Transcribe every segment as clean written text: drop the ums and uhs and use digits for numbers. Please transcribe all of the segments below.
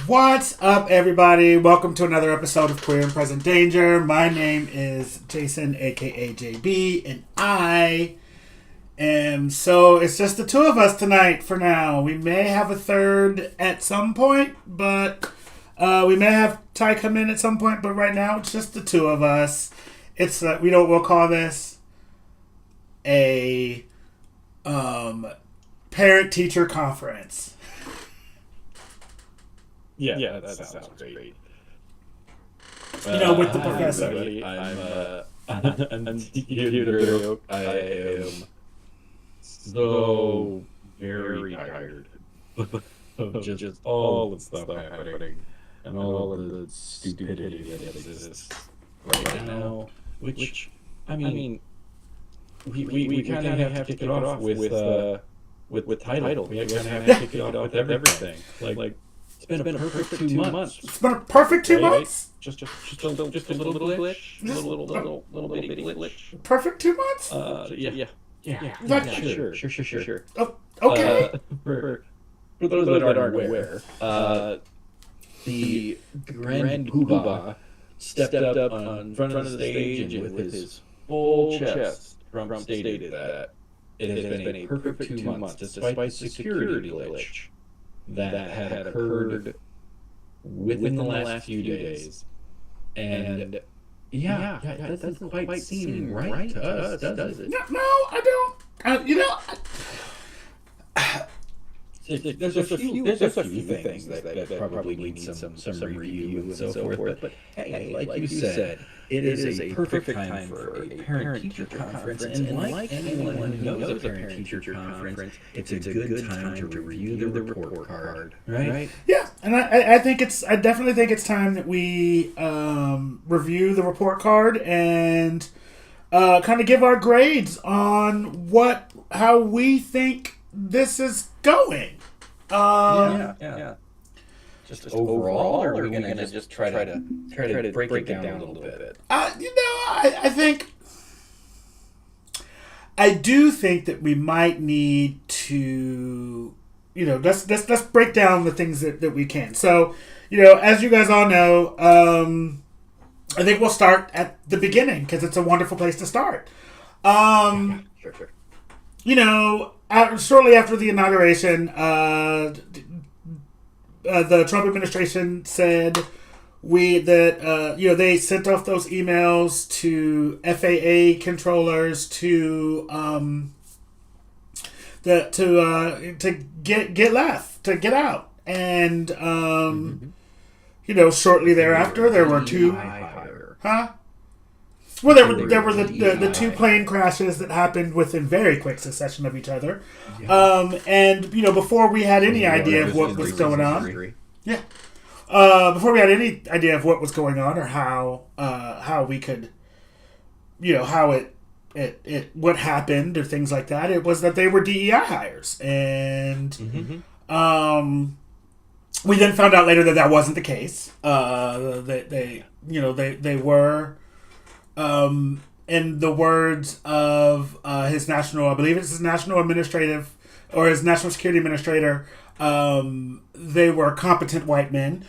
What's up, everybody? Welcome to another episode of Queer and Present Danger. My name is Jason, aka JB, and I am it's just the two of us tonight for now. We may have a third at some point, but we may have Ty come in at some point, but right now it's just the two of us. It's we'll call this a parent teacher conference. Yeah, that sounds great. With the professor. Everybody. I'm here. I am so very tired of just all the stuff happening and all of the stupidity that exists right now. Which I mean, we kind of have to kick it off with title. We kind of have to kick it off with everything. Like. It's been a perfect 2 months. It's been a perfect 2 months? Just a little glitch. Little bitty glitch. Perfect 2 months? Yeah. Sure. Oh, okay. For those that aren't aware, the Grand Poobah stepped up on front of the stage and with his full chest, Trump stated that it has been a perfect 2 months despite the security glitch that had occurred within the last few days. And that doesn't quite seem right to us, does it? No, I don't. There's a few things that probably need some review and so forth. But hey, like you said, it is a perfect time for a parent-teacher conference. And like anyone who knows a parent-teacher conference, it's a good time to review the report card, right? Yeah, and I definitely think it's time that we review the report card and kind of give our grades on how we think this is going. Yeah. Just overall, or are we gonna just try to break it down a little bit? I do think that we might need to, let's break down the things that we can. So, as you guys all know, I think we'll start at the beginning because it's a wonderful place to start. Sure. Shortly after the inauguration, the Trump administration said they sent off those emails to FAA controllers to get out, and shortly thereafter there were two. Well, there were the two plane crashes that happened within very quick succession of each other, and before we had any idea of what was going on, before we had any idea of what was going on or how we could, how it what happened or things like that, it was that they were DEI hires, and we then found out later that wasn't the case. They were. In the words of his national administrative or his national security administrator, they were competent white men.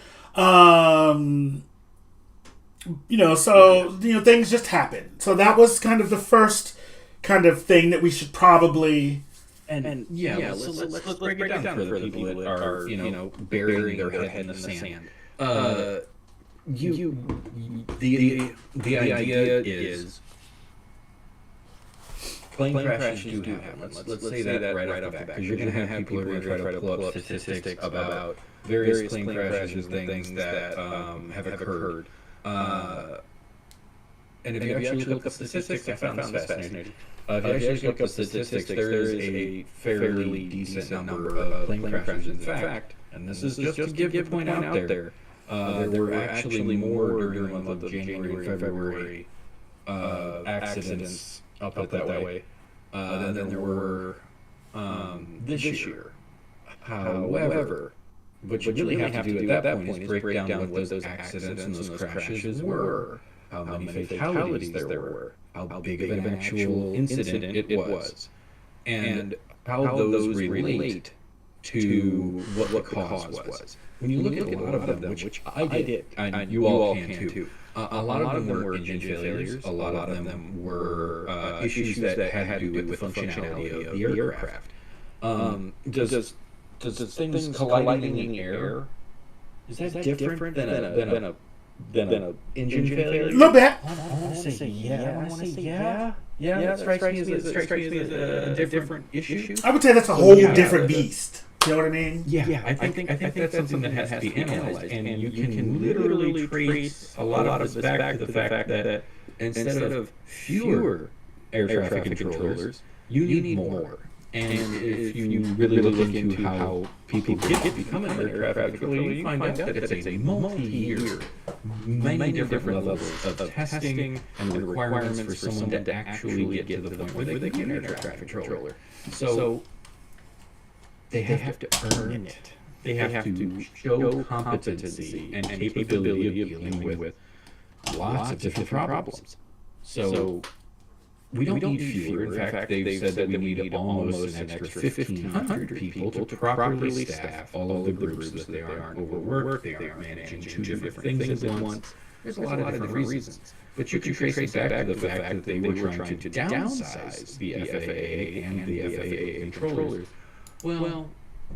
Things just happen. So that was kind of the first kind of thing that we should probably. Let's break it down for the people that are burying their head in the sand. The idea is plane crashes do happen. Let's say that right off the bat, because you're going to have people who are going to try to pull up statistics about various plane crashes and things that have occurred. And if you actually look up statistics, I found this fascinating. If you actually look up statistics, there is a fairly decent number of plane crashes. In fact, and this is just to give the point out there. There were actually more during the month of January and February accidents up that way than there were this year. However, what you really have to do at that point is break down what those accidents and those crashes were, how many fatalities there were, how big of an actual incident it was, and how those relate to what the cause was. When you look at a lot of them, which I did, and you all can too, a lot of them were engine failures. A lot of them were issues that had to do with the functionality of the aircraft. Does things colliding in the air, is that different than a engine failure? A little bit. I want to say yeah. Yeah, that strikes me as a different issue. I would say that's a whole different beast. You know what I mean? Yeah, I think that's something that has to be analyzed, and you can literally trace a lot of this back to the fact that instead of fewer air traffic controllers, you need more. And if you really look into how people get to become an air traffic controller, you find out that it's a multi-year, many different levels of testing and requirements for someone to actually get to the point where they can be an air traffic controller. So they have to earn it. They have to show competency and capability of dealing with lots of different problems. So we don't need fewer. In fact, they've said that we need almost an extra 1,500 people to properly staff all of the groups, that they aren't overworked, they aren't managing two different things at once. There's a lot of different reasons. But you can trace it back to the fact that they were trying to downsize the FAA and the FAA controllers. Well,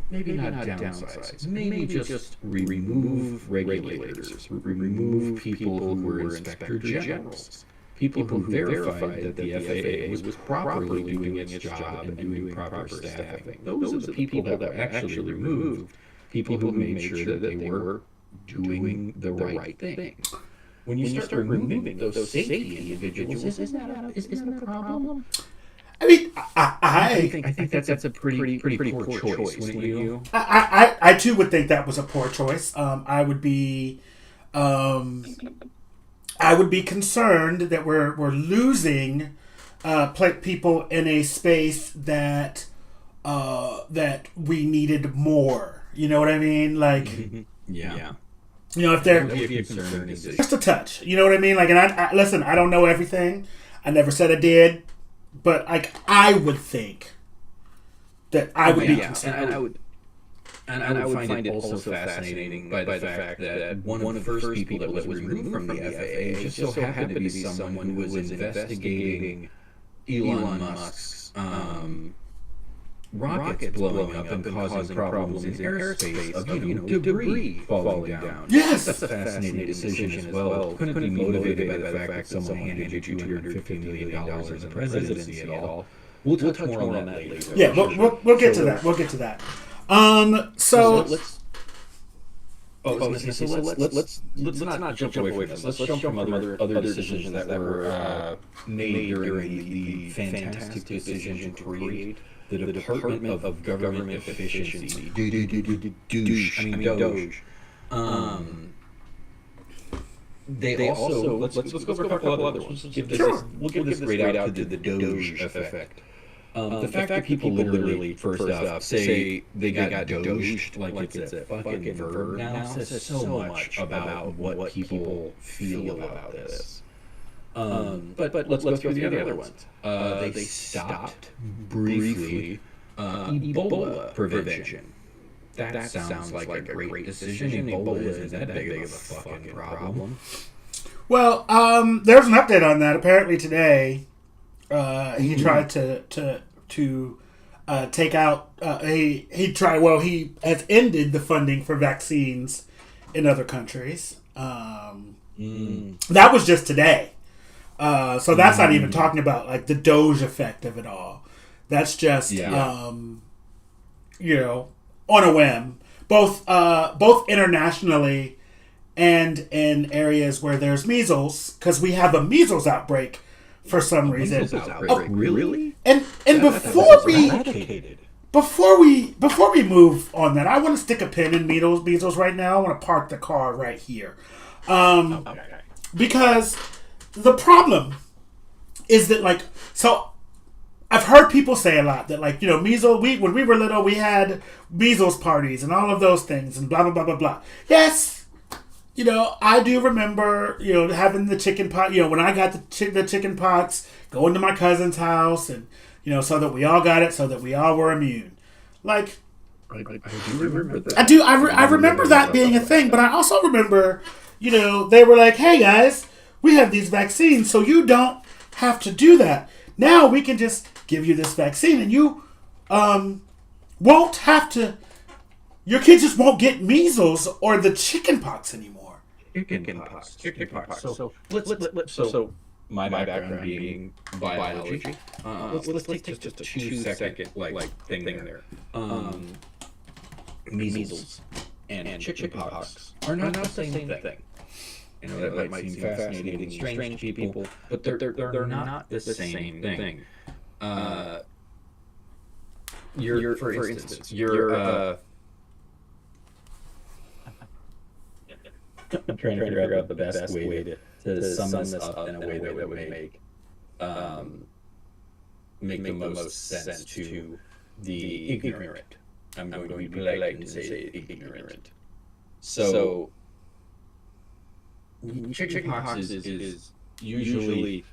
maybe not downsize. Maybe just remove regulators, remove people who were inspector generals. People who verified that the FAA was properly doing its job and doing proper staffing. Those are the people that were actually removed. People who made sure that they were doing the right thing. When you start removing those safety individuals, isn't that a problem? I mean, I think that's a pretty poor choice, wouldn't you? I too would think that was a poor choice. I would be concerned that we're losing people in a space that we needed more. You know what I mean? Like, yeah. You know, if they're just a touch. You know what I mean? Like, and I listen. I don't know everything. I never said I did, but like I would think that I would be concerned. And I would find it also fascinating by the fact that one of the first people that was removed from the FAA just so happened to be someone who was investigating Elon Musk's rockets blowing up and causing problems in airspace of debris falling down. Yes! That's a fascinating decision as well. Couldn't be motivated by the fact that someone handed you $250 million in the presidency at all. We'll touch more on that later. Yeah, we'll get to that. We'll get to that. Let's not jump away from this. Let's jump from other decisions that were made during the fantastic decision to create the Department of Government Efficiency. DOGE. They also let's go over a couple of others. We'll give this grade out to the DOGE effect. The fact that people literally, first off, say they got doged like it's a fucking verb now says so much about what people feel about this. But let's go through the other ones. They stopped briefly Ebola prevention. That sounds like a great decision. Ebola isn't that big of a fucking problem. Well, there's an update on that. Apparently today, he tried to take out. He has ended the funding for vaccines in other countries. That was just today. So that's not even talking about like the Doge effect of it all. That's just on a whim, both internationally and in areas where there's measles, because we have a measles outbreak for some reason. Really? And before we move on that, I want to stick a pin in measles right now. I want to park the car right here, because the problem is that I've heard people say a lot that measles. When we were little, we had measles parties and all of those things and blah blah blah blah blah. Yes. I do remember, having the chicken pot, when I got the chicken pox, going to my cousin's house and, so that we all got it, so that we all were immune. I do remember that. I remember that being a thing, but I also remember, they were like, hey guys, we have these vaccines, so you don't have to do that. Now we can just give you this vaccine, and you won't have to. Your kids just won't get measles or the chicken pox anymore. Chicken pox. So let's my background being biology. Let's take just a 2-second thing there. Measles and chicken pox are not the same thing. That might seem fascinating and strange to people, but they're not the same thing. For instance, I'm trying to figure out the best way to sum this up in a way that would make the most sense to the ignorant. I'm going to be polite and say ignorant. So, chicken pox is usually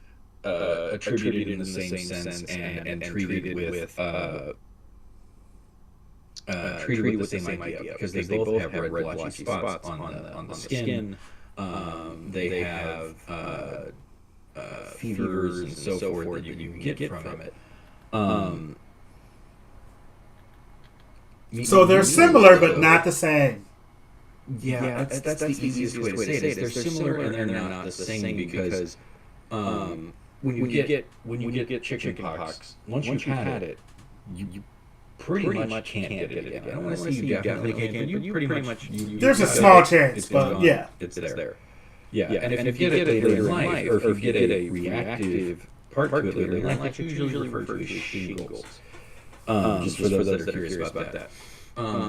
attributed in the same sense and treated with the same idea, because they both have red blotchy spots on the skin. They have fevers and so forth that you can get from it. So they're similar, but not the same. Yeah, that's the easiest way to say it. They're similar and they're not the same because when you get chicken pox, once you've had it, you pretty much can't get it again. I don't want to say you definitely can't, but you pretty much. There's a small chance, but yeah, it's there. Yeah, and if you get it later in life, or if you get a reactive part to it later in life, that's usually referred to as shingles. Just for those that are curious about that.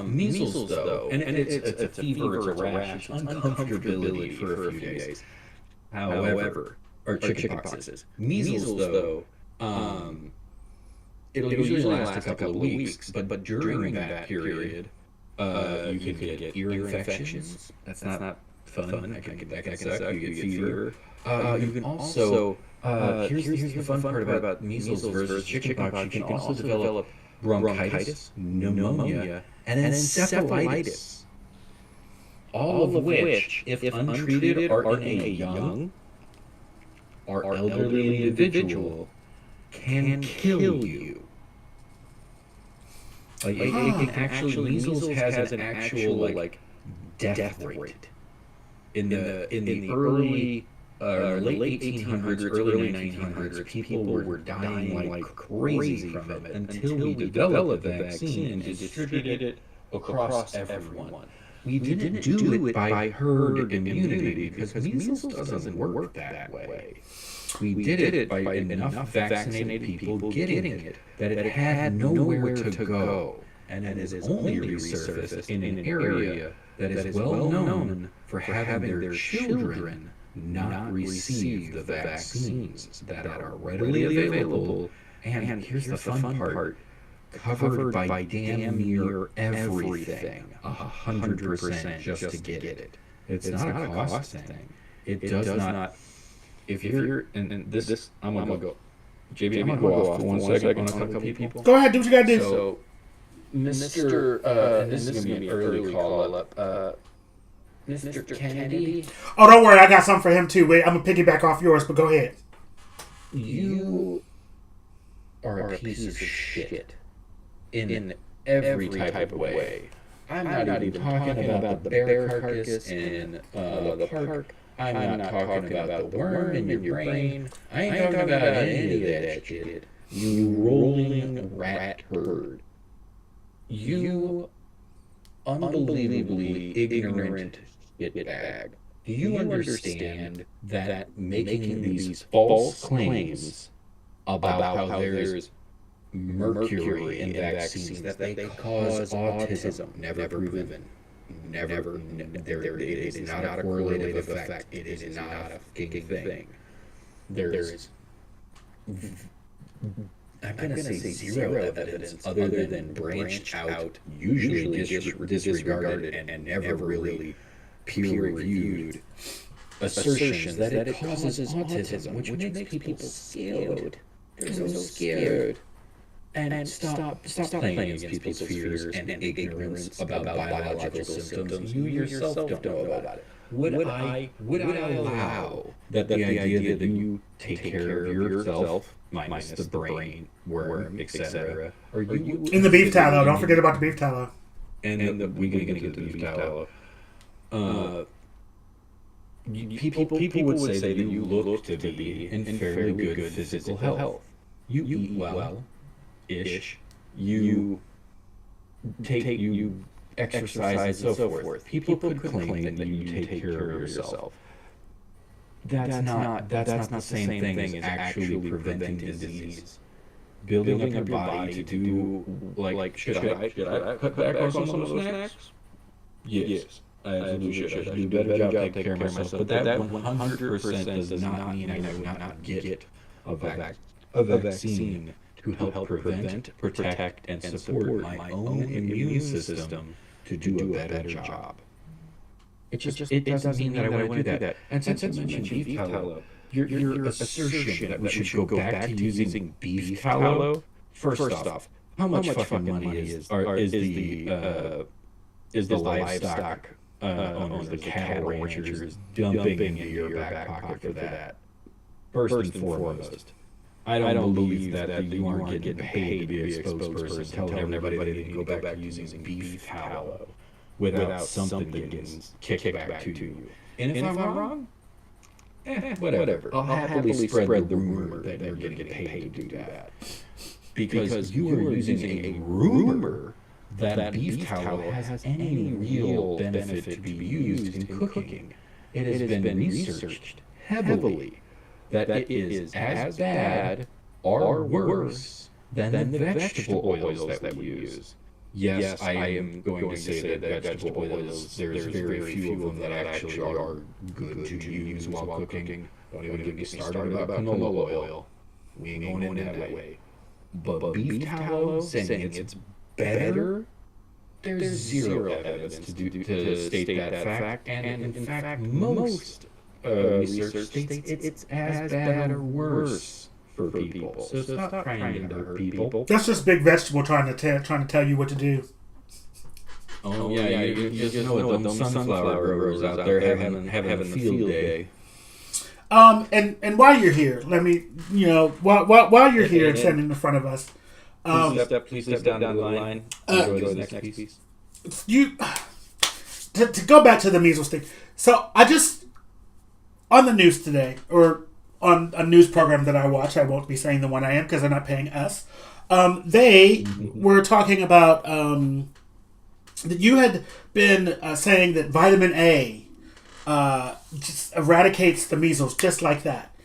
Measles, though, and it's a fever, it's a rash, it's uncomfortability for a few days. However, or chicken poxes. Measles, though, it'll usually last a couple of weeks, but during that period, you can get ear infections. That's not fun. That can suck. You get fever. You can also, here's the fun part about measles versus chickenpox. You can also develop bronchitis, pneumonia, and encephalitis. All of which, if untreated, are in a young or elderly individual, can kill you. It can actually, measles has an actual death rate. In the early late 1800s, early 1900s, people were dying like crazy from it until we developed the vaccine and distributed it across everyone. We didn't do it by herd immunity because measles doesn't work that way. We did it by enough vaccinated people getting it that it had nowhere to go, and it is only resurfaced in an area that is well known for having their children not receive the vaccines that are readily available, and here's the fun part, covered by damn near everything, 100% just to get it. It's not a cost thing. It does not. If you're and this, I'm gonna go. JB, I'm gonna go off for 1 second on a couple of people. Go ahead, do what you gotta do. So, Mr. And this is gonna be an early call up. Mr. Kennedy. Oh, don't worry, I got something for him too. Wait, I'm gonna piggyback off yours, but go ahead. You are a piece of shit in every type of way. I'm not even talking about the bear carcass in the park. I'm not talking about the worm in your brain. I ain't talking about any of that shit. You rolling rat turd. You unbelievably ignorant shitbag. Do you understand that making these false claims about how there's mercury in vaccines, that they cause autism, never proven? Never. It is not a correlative effect. It is not a fucking thing. There is, I'm going to say zero evidence other than branched out, usually disregarded and never really peer-reviewed assertions that it causes autism, which makes people scared. They're so scared. And stop playing against people's fears and ignorance about biological symptoms. You yourself don't know about it. Would I allow that the idea that you take care of yourself, minus the brain, worm, etc., or you In the beef tallow. Don't forget about the beef tallow. and we can get into the beef tallow. People would say that you look to be in fairly good physical health. You eat well, ish. You you exercise and so forth. People could claim that you take care of yourself. That's not the same thing as actually preventing disease. Building up your body to do like should I cut back on some of those snacks? Yes. I absolutely should. I should do a better job taking care of myself. But that 100% does not mean I will not get a vaccine to help prevent, protect, and support my own immune system to do a better job. It doesn't mean that I want to do that. And since you mentioned beef tallow, your assertion that we should go back to using beef tallow, first off, how much fucking money is the livestock owners, the cattle ranchers, dumping into your back pocket for that? First and foremost, I don't believe that you aren't getting paid to be a spokesperson telling everybody that they can go back to using beef tallow without something getting kicked back to you. And if I'm wrong, whatever. I'll happily spread the rumor that you're getting paid to do that. Because you are using a rumor that beef tallow has any real benefit to be used in cooking. It has been researched heavily that it is as bad or worse than the vegetable oils that we use. Yes, I am going to say that vegetable oils, there's very few of them that actually are good to use while cooking. Don't even get me started about canola oil. We ain't going in that way. But beef tallow, saying it's better, there's zero evidence to state that fact. And in fact, most research states it's as bad or worse for people. So stop trying to hurt people. That's just big vegetable trying to tell you what to do. Oh yeah, you just know them sunflower growers out there having a field day. And while you're here, let me, while you're here and standing in front of us, please step down the line. Enjoy the next piece. To go back to the measles thing. So I just on the news today, or on a news program that I watch, I won't be saying the one I am because they're not paying us. They were talking about that you had been saying that vitamin A just eradicates the measles just like that.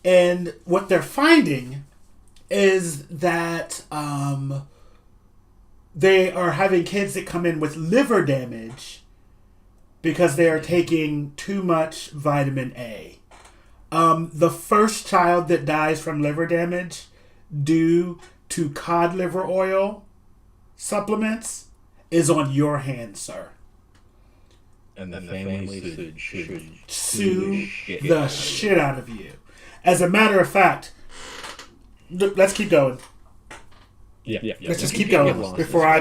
And what they're finding is that they are having kids that come in with liver damage because they are taking too much vitamin A. The first child that dies from liver damage due to cod liver oil supplements is on your hands, sir. And the family should sue the shit out of you. As a matter of fact, let's keep going. Yeah. Let's just keep going before I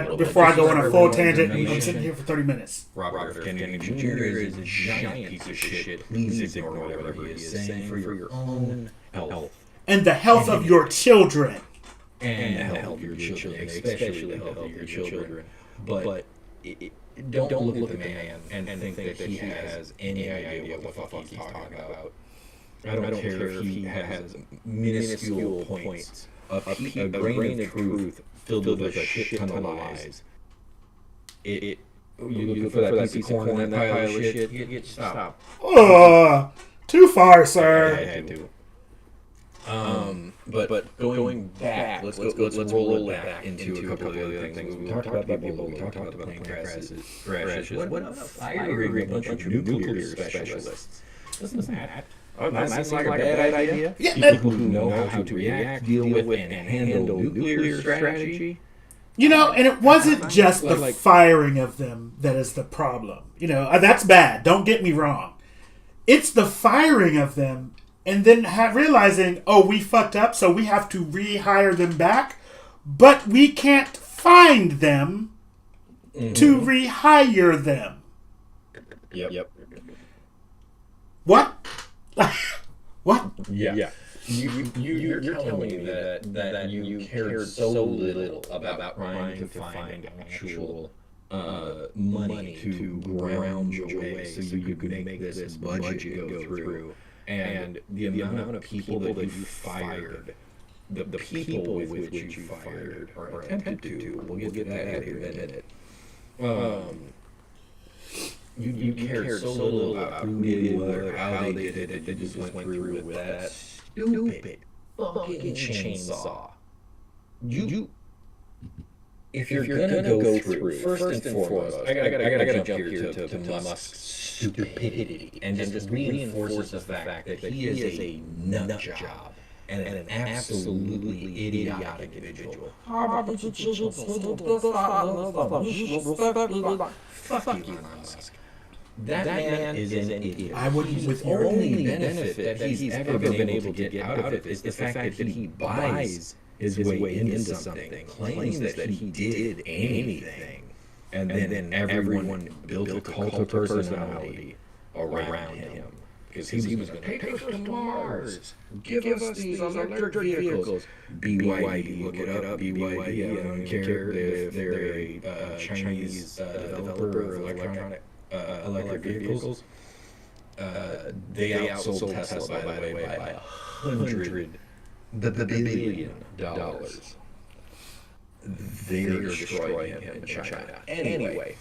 go on a full tangent. I'm sitting here for 30 minutes. Robert F. Kennedy Jr. is a giant piece of shit. Please ignore whatever he is saying for your own health. And the health of your children. And the health of your children, especially the health of your children. But don't look at the man and think that he has any idea what the fuck he's talking about. I don't care if he has minuscule points. A grain of truth filled with a shit ton of lies. You look for that piece of corn in that pile of shit, you stop. Too far, sir. I had to. But going back, let's roll it back into a couple of the other things. We talked about Ebola, we talked about the plane crashes. What about firing a bunch of nuclear specialists? Doesn't that seem like a bad idea? Yeah, People who know how to react, deal with, and handle nuclear strategy. And it wasn't just the firing of them that is the problem. That's bad. Don't get me wrong. It's the firing of them and then realizing, we fucked up, so we have to rehire them back. but we can't find them to rehire them. Yep. What? What? Yeah. You're telling me that you cared so little about trying to find actual money to ground your way so you could make this budget go through, and the amount of people that you fired, the people with which you fired or attempted to, we'll get to that here in a minute. You cared so little about who did what or how they did it. They just went through with that stupid fucking chainsaw. If you're gonna go through, first and foremost, I gotta jump here to Musk's stupidity and just reinforce the fact that he is a nut job and an absolutely idiotic individual. Fuck you, Musk. That man is an idiot. I wouldn't with the only benefit that he's ever been able to get out of it is the fact that he buys his way into something, claims that he did anything, and then everyone built a cult of personality around him. Because he was going to take us to Mars, give us these electric vehicles. BYD, look it up, BYD, I don't care if they're a Chinese developer of electric vehicles. They outsold Tesla, by the way, by $100 billion. They're destroying him in China. Anyway,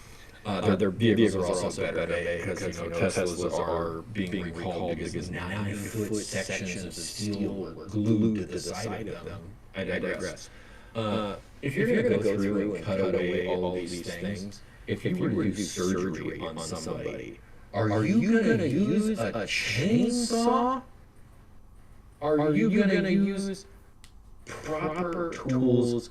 their vehicles are also better today because Teslas are being recalled because 9-foot sections of steel were glued to the side of them. I digress. If you're going to go through and cut away all these things, if you were to do surgery on somebody, are you going to use a chainsaw? Are you going to use proper tools,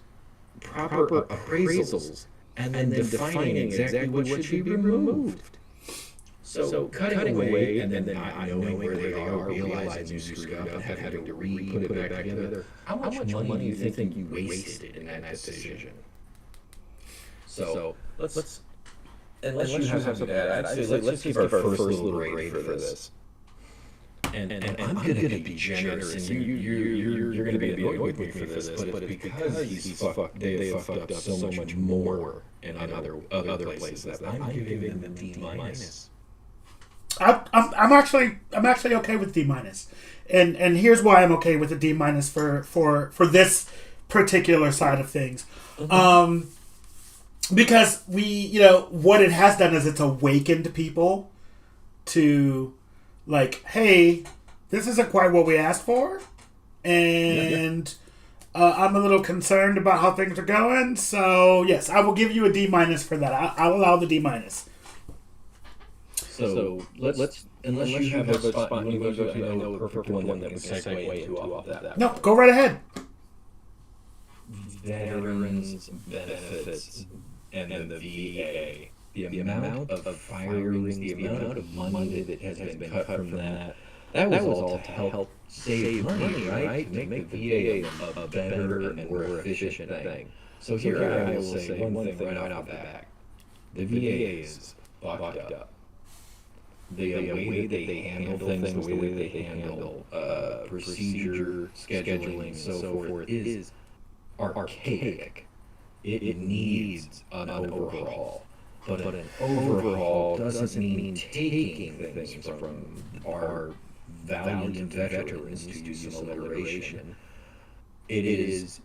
proper appraisals, and then defining exactly what should be removed? So cutting away and then not knowing where they are, realizing you screwed up and having to put it back together. How much money do you think you wasted in that decision? So let's unless you have something to add, I'd say let's give our first little grade for this. And I'm going to be generous, and you're going to be annoyed with me for this, but because they have fucked up so much more in other places that I'm giving them D minus. I'm actually okay with D minus, and here's why I'm okay with the D minus for this particular side of things. Because what it has done is it's awakened people to, like, hey, this isn't quite what we asked for, and I'm a little concerned about how things are going. So yes, I will give you a D minus for that. I'll allow the D minus. So let's unless you have a spot you want to go to, I know a perfect one that would segue into all of that. No, go right ahead. Veterans benefits and the VA. The amount of firings, the amount of money that has been cut from that was all to help save money, right? To make the VA a better and more efficient thing. So here I will say one thing right off the bat. The VA is fucked up. The way that they handle things, the way that they handle procedure, scheduling, so forth, is archaic. It needs an overhaul. But an overhaul doesn't mean taking things from our valiant veterans to do some alliteration. It is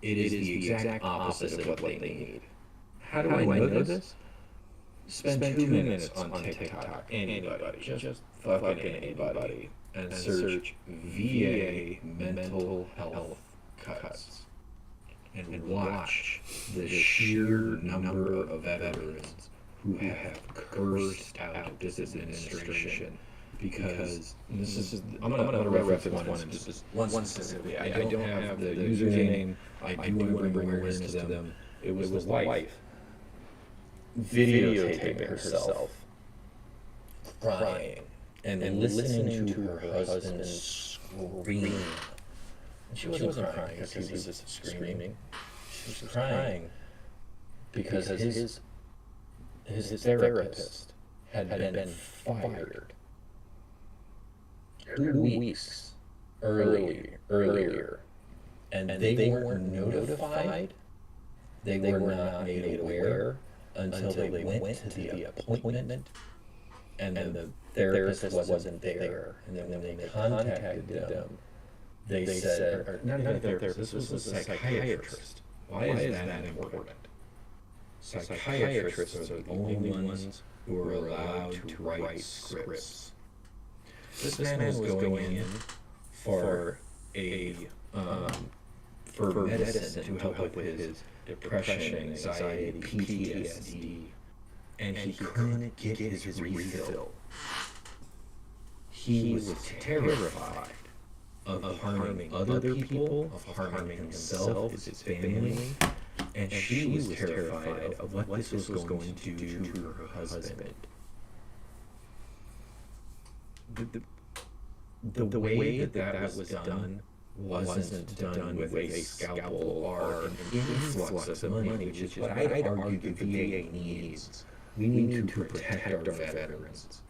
the exact opposite of what they need. How do I know this? Spend 2 minutes on TikTok, anybody, just fucking anybody, and search VA mental health cuts. And watch the sheer number of veterans who have cursed out this administration because I'm going to reference one specifically. I don't have the username. I do want to bring awareness to them. It was the wife videotaping herself crying and listening to her husband scream. She wasn't crying because he was just screaming. was crying because his therapist had been fired 2 weeks earlier, and they weren't notified. They were not made aware until they went to the appointment, and the therapist wasn't there. And then when they contacted them, they said, or not even a therapist, this was a psychiatrist. Why is that important? Psychiatrists are the only ones who are allowed to write scripts. This man was going in for for medicine to help with his depression, anxiety, PTSD, and he couldn't get his refill. He was terrified of harming other people, of harming himself, his family, and she was terrified of what this was going to do to her husband. The way that was done wasn't done with a scalpel or an influx of money, which is what I'd argue the VA needs. We need to protect our veterans.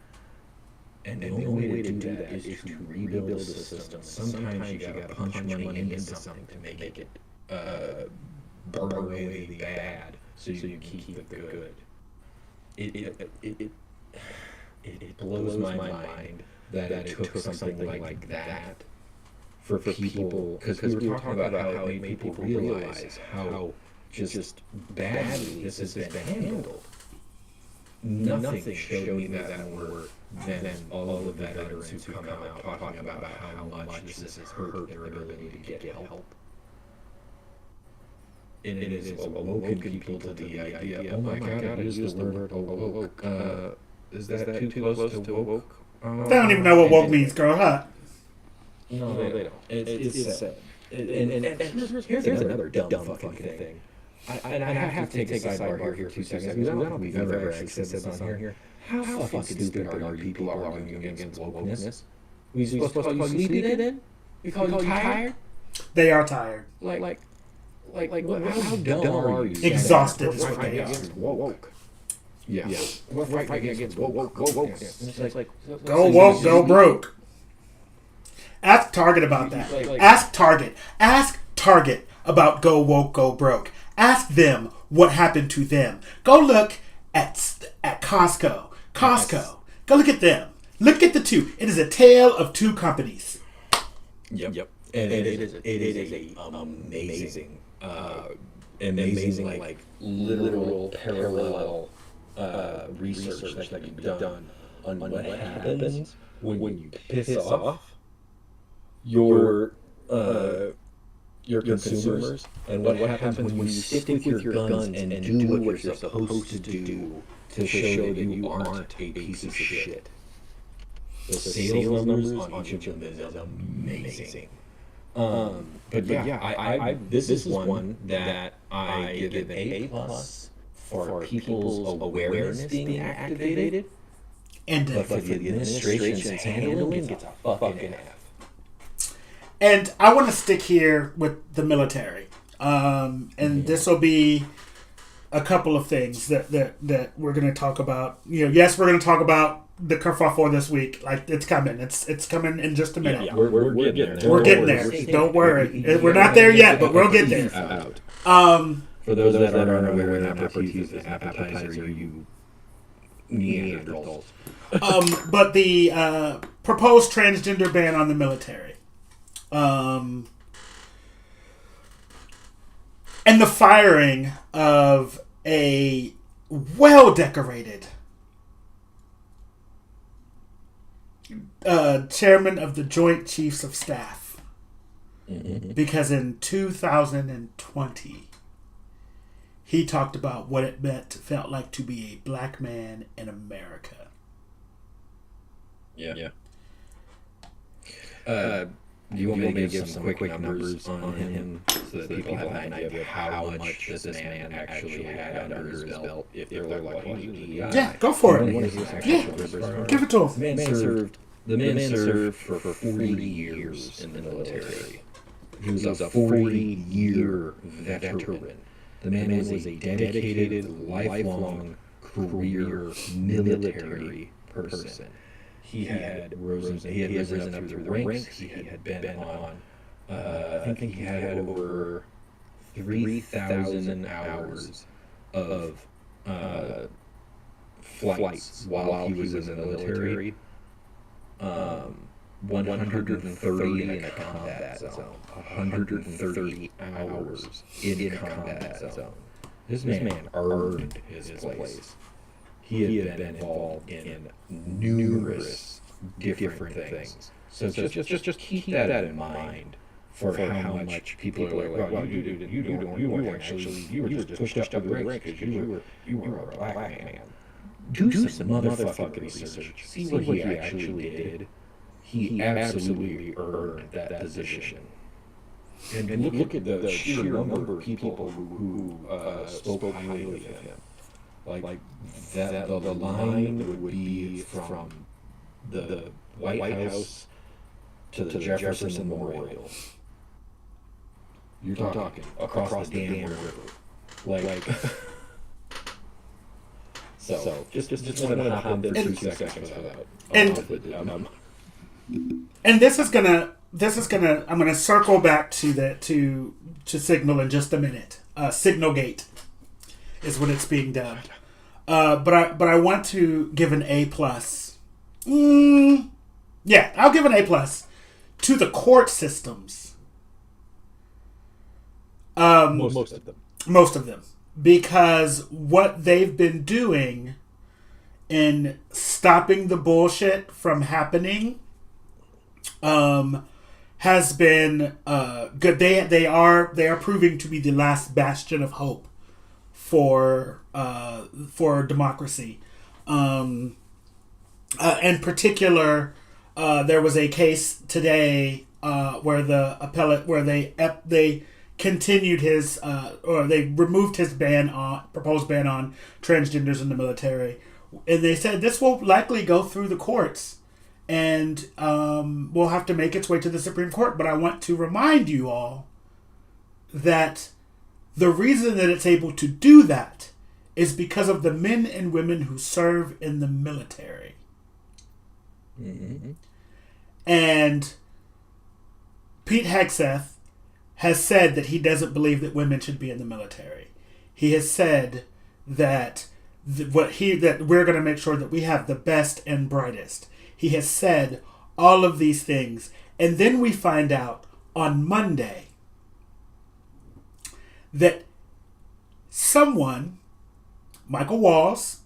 And the only way to do that is to rebuild the system. Sometimes you gotta punch money into something to make it burn away the bad, so you keep the good. It blows my mind that it took something like that for people, because we were talking about how it made people realize how just badly this has been handled. Nothing showed me that more than all the veterans who come out talking about how much this has hurt their ability to get help. And it has awoken people to the idea, oh my God, I used the word awoke. Is that too close to woke? They don't even know what woke means, girl, huh? No, they don't. It's sad. And here's another dumb fucking thing. I have to take a sidebar here for 2 seconds, because I don't know if we've ever actually said this on here. How fucking stupid are you people arguing against wokeness? We supposed to call you sleepy then? We call you tired? They are tired. Like, how dumb are you? Exhausted is what they are. Woke. Yeah. We're fighting against wokeness. Go woke, go broke. Ask Target about that. Ask Target. Ask Target about go woke, go broke. Ask them what happened to them. Go look at Costco. Costco. Go look at them. Look at the two. It is a tale of two companies. Yep. And it is amazing, like literal parallel research that can be done on what happens when you piss off your consumers, and what happens when you stick with your guns and do what you're supposed to do to show that you aren't a piece of shit. The sales numbers on each of them is amazing. But yeah, I this is one that I give an A+ for people's awareness being activated, but for the administration's handling gets a fucking F. And I want to stick here with the military. And this will be a couple of things that we're going to talk about. Yes, we're going to talk about the kerfuffle for this week. Like, it's coming. It's coming in just a minute. Yeah, we're getting there. We're getting there. Don't worry. We're not there yet, but we'll get there. For those that are unaware, an aperitif is an appetizer. You Neanderthals. But the proposed transgender ban on the military. And the firing of a well-decorated chairman of the Joint Chiefs of Staff. Mm-hmm. Because in 2020, he talked about what it felt like to be a black man in America. Yeah. Do you want me to give some quick numbers on him so that people have an idea of how much this man actually had under his belt? If they're like, well, yeah, go for it. Yeah, give it to him. The man served for 40 years in the military. He was a 40-year veteran. The man was a dedicated, lifelong career military person. He had risen up through the ranks. He had been on, I think he had over 3,000 hours of flights while he was in the military. 130 in a combat zone. 130 hours in combat zone. This man earned his place. He had been involved in numerous different things. So just keep that in mind for how much people are like, well, you were just pushed up the ranks because you were a black man. Do some motherfucking research. See what he actually did. He absolutely earned that position. And look at the sheer number of people who spoke highly of him. Like that, the line would be from the White House to the Jefferson Memorial. You're talking across the damn river. Like so just wanted to hop in for 2 seconds for that. And this is gonna I'm gonna circle back to Signal in just a minute. Signalgate is what it's being dubbed. But I want to give an A+. Yeah, I'll give an A+ to the court systems. Most of them. Most of them. Because what they've been doing in stopping the bullshit from happening has been good. They are proving to be the last bastion of hope for democracy. In particular, there was a case today where they continued his or they removed his proposed ban on transgenders in the military, and they said this will likely go through the courts and will have to make its way to the Supreme Court. But I want to remind you all that the reason that it's able to do that is because of the men and women who serve in the military. Mm-hmm. And Pete Hegseth has said that he doesn't believe that women should be in the military. He has said that that we're going to make sure that we have the best and brightest. He has said all of these things. And then we find out on Monday that someone, Michael Walls,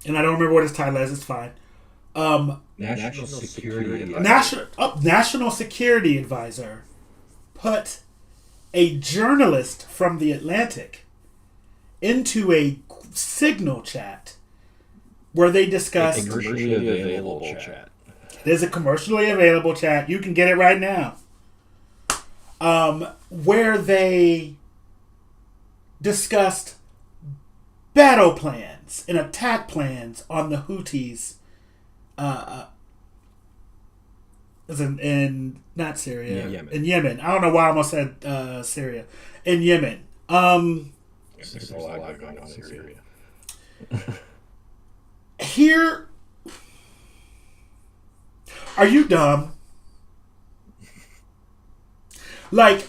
and I don't remember what his title is, it's fine. National Security National Security Advisor put a journalist from The Atlantic into a Signal chat where they discussed... A commercially available chat. It is a commercially available chat. You can get it right now. Where they discussed battle plans and attack plans on the Houthis in not Syria, Yemen. In Yemen. I don't know why I almost said Syria. In Yemen. There's a lot going on in Syria. Here, are you dumb? Like,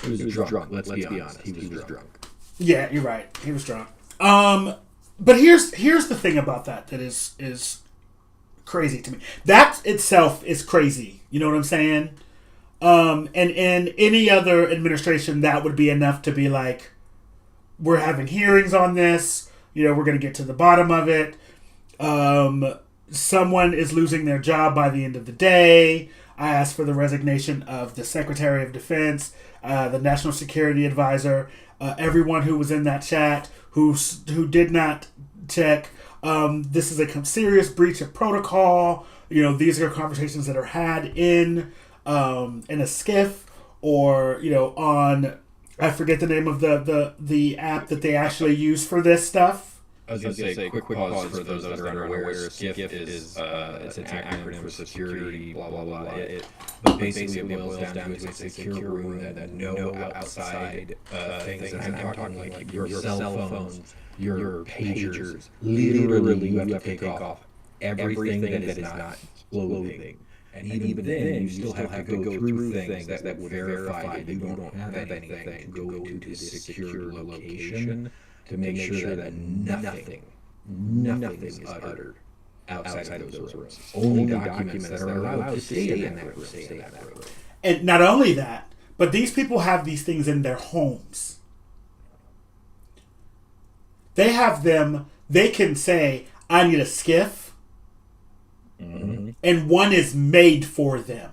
he was drunk. Let's be honest. He was drunk. Yeah, you're right. He was drunk. But here's the thing about that is crazy to me. That itself is crazy. You know what I'm saying? And in any other administration, that would be enough to be like, we're having hearings on this. You know, we're going to get to the bottom of it. Someone is losing their job by the end of the day. I asked for the resignation of the Secretary of Defense, the National Security Advisor, everyone who was in that chat who did not check. This is a serious breach of protocol. You know, these are conversations that are had in a skiff or, you know, on, I forget the name of the app that they actually use for this stuff. I was going to say, quick pause for those that are unaware. SCIF is it's an acronym for security, blah, blah, blah. But basically, it boils down to it's a secure room that no outside things, and I'm talking like your cell phones, your pagers, literally you have to take off everything that is not clothing. And even then, you still have to go through things that would verify that you don't have anything to go to this secure location to make sure that nothing is uttered outside of those rooms. Only documents that are allowed to stay in that room. And not only that, but these people have these things in their homes. They have them, they can say, I need a SCIF. Mm-hmm. And one is made for them.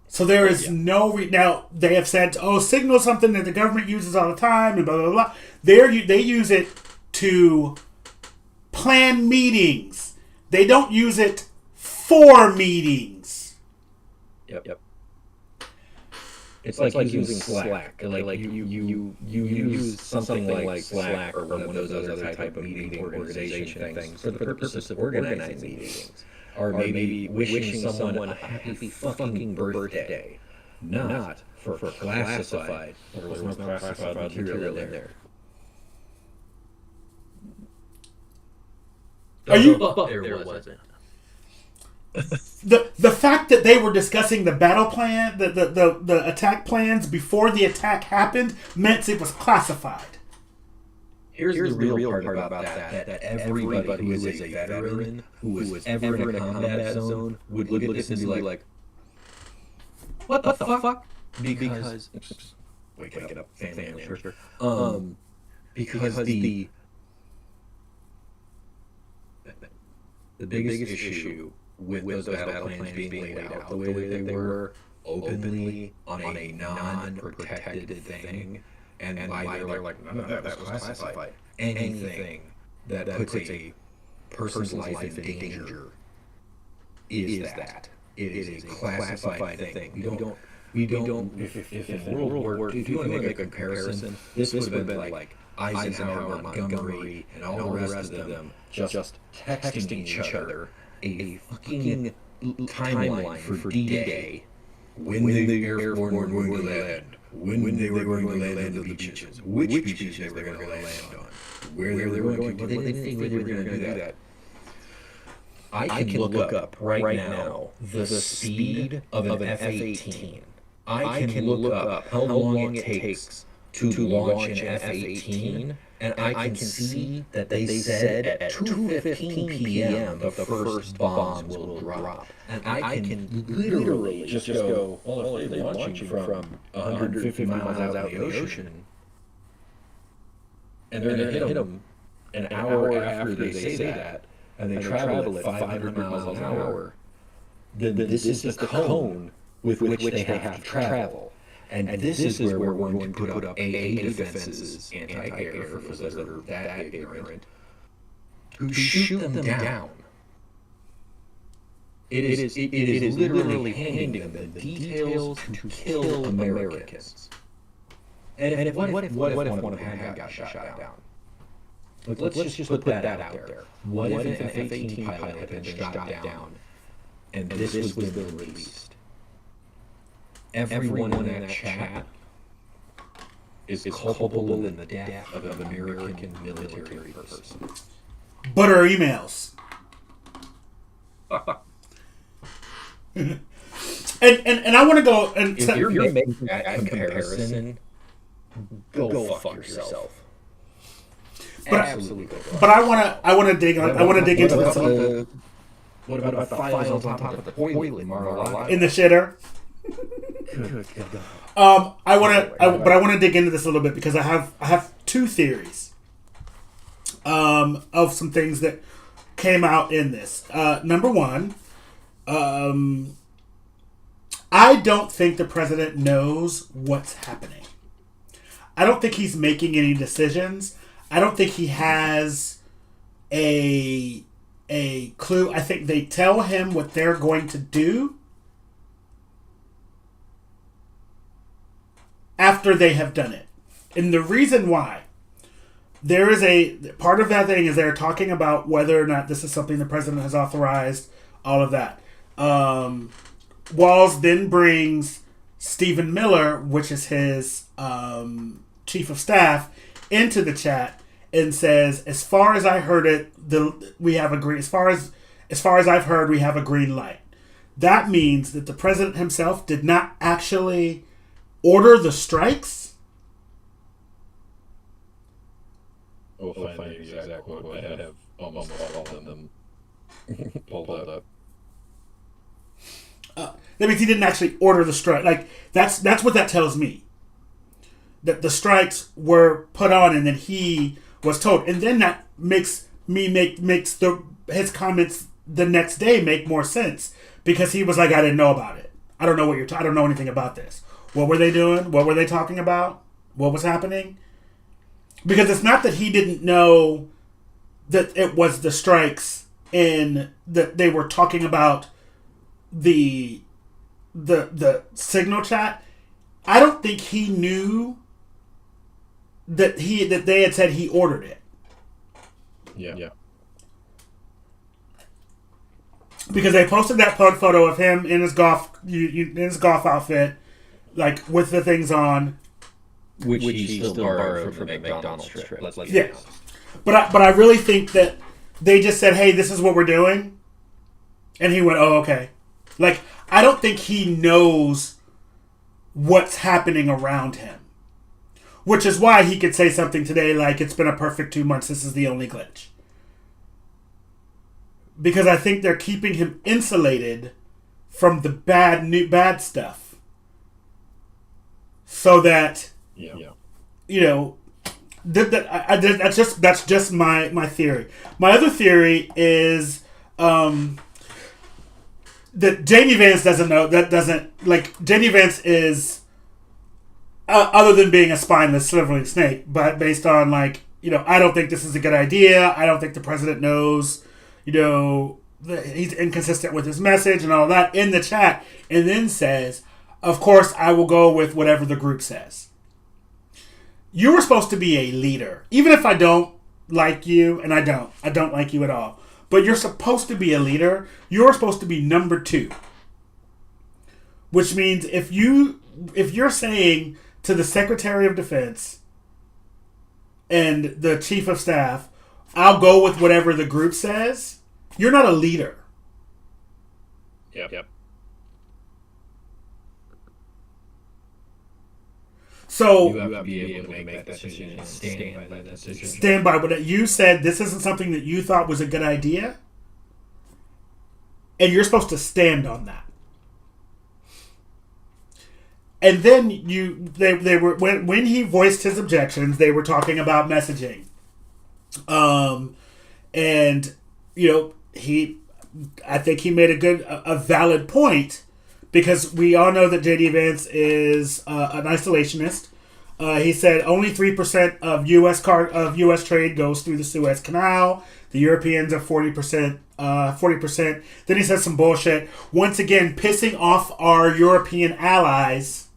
So there is no... now, they have said, Signal is something that the government uses all the time, and blah, blah, blah. They use it to plan meetings. They don't use it for meetings. Yep. It's like using Slack. Like you use something like Slack or one of those other type of meeting organization things for the purpose of organizing meetings. Or maybe wishing someone a happy fucking birthday. Not for classified. There was no classified material in there. Are you... There wasn't. The fact that they were discussing the battle plan, the attack plans before the attack happened, meant it was classified. Here's the real part about that everybody who is a veteran, who was ever in a combat zone, would look at this and be like, what the fuck? Because wake it up, family, sure. Because the biggest issue with those battle plans being laid out the way that they were, openly on a non-protected thing, and by they're like, none of that was classified. Anything that puts a person's life in danger is that. It is a classified thing. We don't. If in World War II, if you want to make a comparison, this would have been like Eisenhower, Montgomery, and all the rest of them just texting each other a fucking timeline for D-Day, when the airborne were going to land, when they were going to land on the beaches, which beaches they were going to land on, where they were going to. Well, they didn't think they were going to do that. I can look up right now the speed of an F-18. I can look up how long it takes to launch an F-18, and I can see that they said at 2:15 p.m. the first bombs will drop. And I can literally just go, well, if they're launching from 150 miles out in the ocean, and they're going to hit them an hour after they say that, and they travel at 500 miles an hour, then this is the cone with which they have to travel. And this is where we're going to put up AA defenses, anti-air, for those that are that ignorant, to shoot them down. It is literally handing them the details to kill Americans. And what if one of them had got shot down? Let's just put that out there. What if an F-18 pilot had been shot down, and this was been released? Everyone in that chat is culpable in the death of an American military person. But our emails. and I want to go and if you're making that comparison, go fuck yourself. Absolutely. But I want to dig into this. What about the files on top of the toilet, Mar-a-Lago? In the shitter. Good God. I want to dig into this a little bit because I have two theories of some things that came out in this. Number one, I don't think the president knows what's happening. I don't think he's making any decisions. I don't think he has a clue. I think they tell him what they're going to do after they have done it. And the reason why, there is a part of that thing is they're talking about whether or not this is something the president has authorized, all of that. Walls then brings Stephen Miller, which is his chief of staff, into the chat and says, as far as I heard it, we have a green. As far as I've heard, we have a green light. That means that the president himself did not actually order the strikes. We'll find the exact quote. I have almost all of them pulled up. That means he didn't actually order the strike. Like that's what that tells me. That the strikes were put on, and then he was told, and then that makes his comments the next day make more sense because he was like, I didn't know about it. I don't know I don't know anything about this. What were they doing? What were they talking about? What was happening? Because it's not that he didn't know that it was the strikes and that they were talking about the signal chat. I don't think he knew that they had said he ordered it. Yeah. Because they posted that photo of him in his golf outfit, like with the things on, which he still borrowed from the McDonald's trip. Let's be honest. But I really think that they just said, "Hey, this is what we're doing," and he went, "Oh, okay." Like I don't think he knows what's happening around him, which is why he could say something today like, "It's been a perfect 2 months. This is the only glitch." Because I think they're keeping him insulated from the bad stuff, so that that's just my theory. My other theory is that J.D. Vance doesn't know. J.D. Vance is other than being a spineless, slithering snake, but based on I don't think this is a good idea. I don't think the president knows. He's inconsistent with his message and all that in the chat, and then says, of course, I will go with whatever the group says. You were supposed to be a leader. Even if I don't like you, and I don't like you at all, but you're supposed to be a leader. You're supposed to be number 2. Which means if you're saying to the Secretary of Defense and the Chief of Staff, I'll go with whatever the group says, you're not a leader. Yep. So you have to be able to make that decision and stand by that decision. Stand by what you said. This isn't something that you thought was a good idea, and you're supposed to stand on that. And then they were when he voiced his objections, they were talking about messaging. And I think he made a valid point, because we all know that J.D. Vance is an isolationist. He said only 3% of U.S. trade goes through the Suez Canal. The Europeans are 40%. 40%. Then he says some bullshit, once again pissing off our European allies,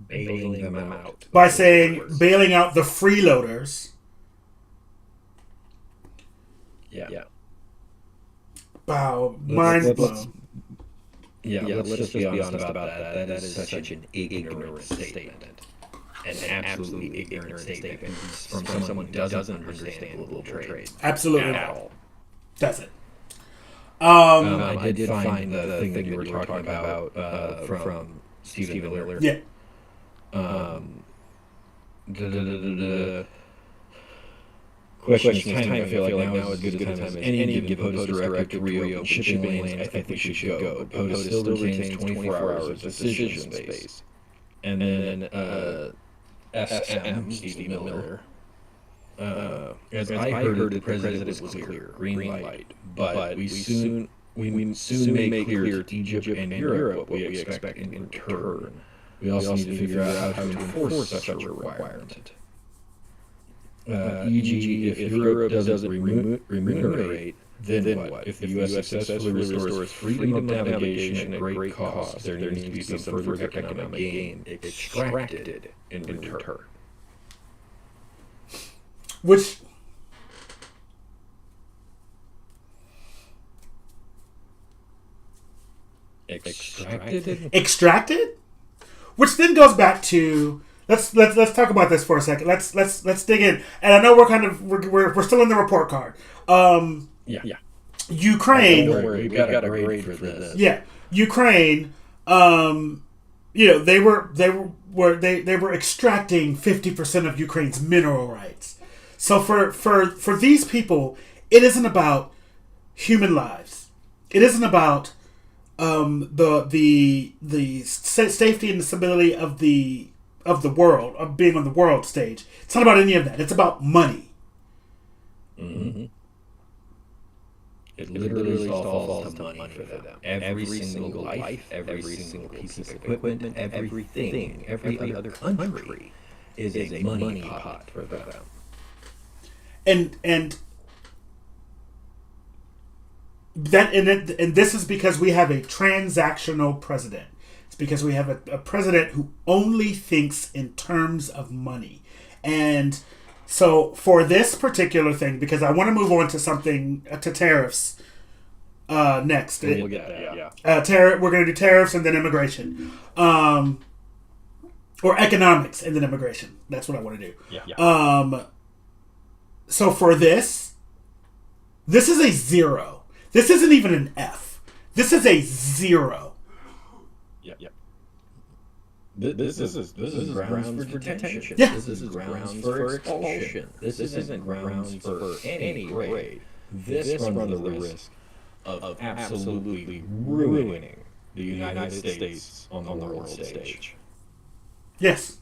bailing them out by saying bailing out the freeloaders. Yeah. Wow, mind blown. Let's just be honest about that. That is such an ignorant statement. An absolutely ignorant statement from someone who doesn't understand global trade. Absolutely at all. Doesn't. I did find the thing that you were talking about from Stephen Miller. Yeah. Question is timing. I feel like now is as good a time as any to give POTUS directive to reopen shipping lanes. I think we should go. But POTUS still retains 24 hours of decision space. And then SM, Steve Miller, as I heard, the president was clear, green light. But we soon make clear to Egypt and Europe what we expect in return. We also need to figure out how to enforce such a requirement. E.g., if Europe doesn't remunerate, then what? If the U.S. successfully restores freedom of navigation at great cost, there needs to be some further economic gain extracted in return. which extracted, which then goes back to let's talk about this for a second. Let's dig in. And I know we're still in the report card. Ukraine. Don't worry, we got a grade for this. Yeah, Ukraine. They were extracting 50% of Ukraine's mineral rights. So for these people, it isn't about human lives. It isn't about the safety and the stability of the world, of being on the world stage. It's not about any of that. It's about money. Mm-hmm. It literally all falls to money for them. Every single life, every single piece of equipment, everything, every other country is a money pot for them. And this is because we have a transactional president. It's because we have a president who only thinks in terms of money. And so for this particular thing, because I want to move on to something, to tariffs next. We'll get that, we're going to do tariffs and then immigration. Or economics and then immigration. That's what I want to do. Yeah. So for this is a 0. This isn't even an F. This is a 0. Yep. This is grounds for detention. Yeah. This is grounds for expulsion. This isn't grounds for any grade. This runs the risk of absolutely ruining the United States on the world stage. Yes.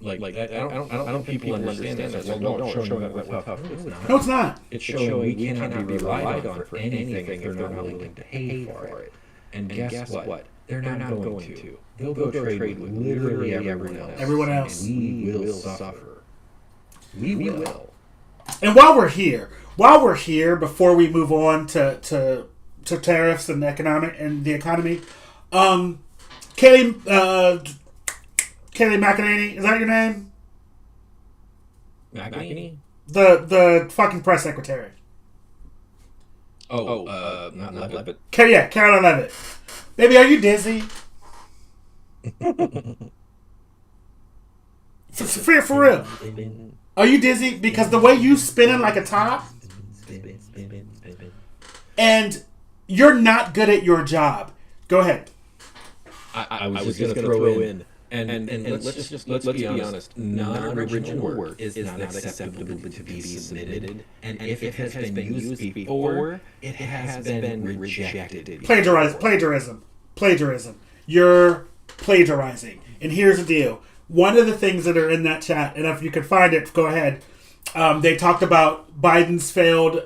Like I don't people understand that. Well, no, it's showing that we're tough. No, it's not. It's showing we cannot be relied on for anything if they're not willing to pay for it. And guess what? They're not going to. They'll go trade with literally everyone else. And we will suffer. We will. And while we're here, before we move on to tariffs and the economy, Kayleigh McEnany, is that your name? McEnany? The fucking press secretary. Not Levitt. Caroline Levitt. Baby, are you dizzy? For real. Are you dizzy? Because the way you spinning like a top, and you're not good at your job. Go ahead. I was just going to throw in. And let's be honest. Non-original work is not acceptable to be submitted, and if it has been used before, it has been rejected. Plagiarism. You're plagiarizing. And here's the deal. One of the things that are in that chat, and if you could find it, go ahead. They talked about Biden's failed,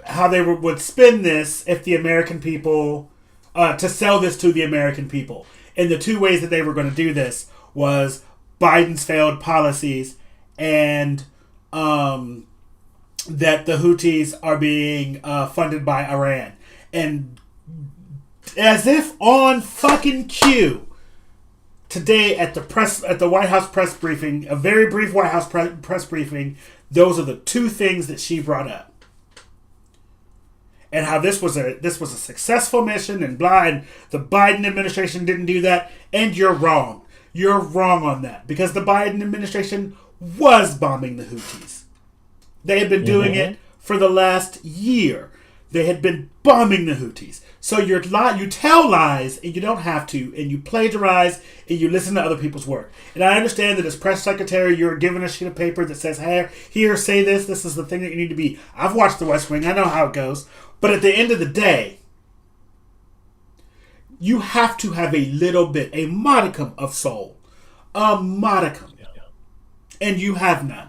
how they would spin this if the American people, to sell this to the American people. And the two ways that they were going to do this was Biden's failed policies and that the Houthis are being funded by Iran. And as if on fucking cue, today at the White House press briefing, a very brief White House press briefing, those are the two things that she brought up. And how this was a successful mission and blah, and the Biden administration didn't do that. And you're wrong. You're wrong on that. Because the Biden administration was bombing the Houthis. They had been doing it for the last year. They had been bombing the Houthis. So you tell lies, and you don't have to, and you plagiarize, and you listen to other people's work. And I understand that as press secretary, you're given a sheet of paper that says, hey, here, say this. This is the thing that you need to be. I've watched The West Wing. I know how it goes. But at the end of the day, you have to have a little bit, a modicum of soul. A modicum. And you have none.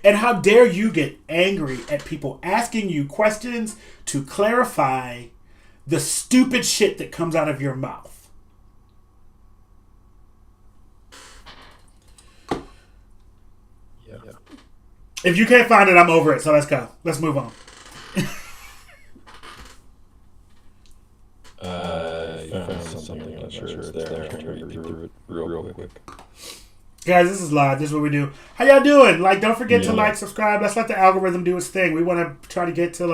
And how dare you get angry at people asking you questions to clarify the stupid shit that comes out of your mouth. If you can't find it, I'm over it. So let's go. Let's move on. I found something. I'm not sure it's there. I'm trying to read through it real quick. Guys, this is live. This is what we do. How y'all doing? Like, don't forget to like, subscribe. Let's let the algorithm do its thing. We want to try to get to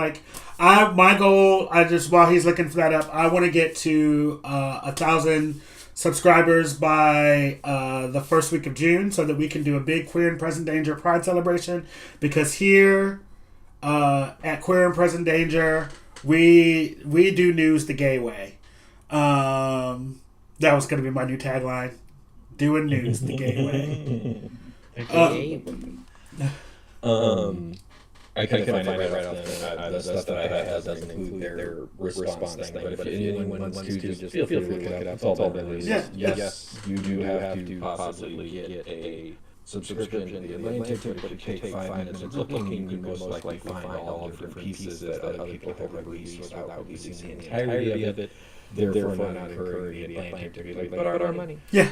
my goal. While he's looking for that up, I want to get to 1,000 subscribers by the first week of June, so that we can do a big Queer and Present Danger Pride celebration. Because here at Queer and Present Danger, we do news the gay way. That was going to be my new tagline. Doing news the gay way. I couldn't find it right off the stuff that I have doesn't include their response thing, but if anyone wants to, just feel free to look it up. It's all that it is. Yes, you do have to possibly get a subscription to the Atlantic, but it takes 5 minutes of looking. You can most likely find all the different pieces that other people have released without releasing the entirety of it. Therefore, not encouraging the Atlantic to be like, but our money. Yeah.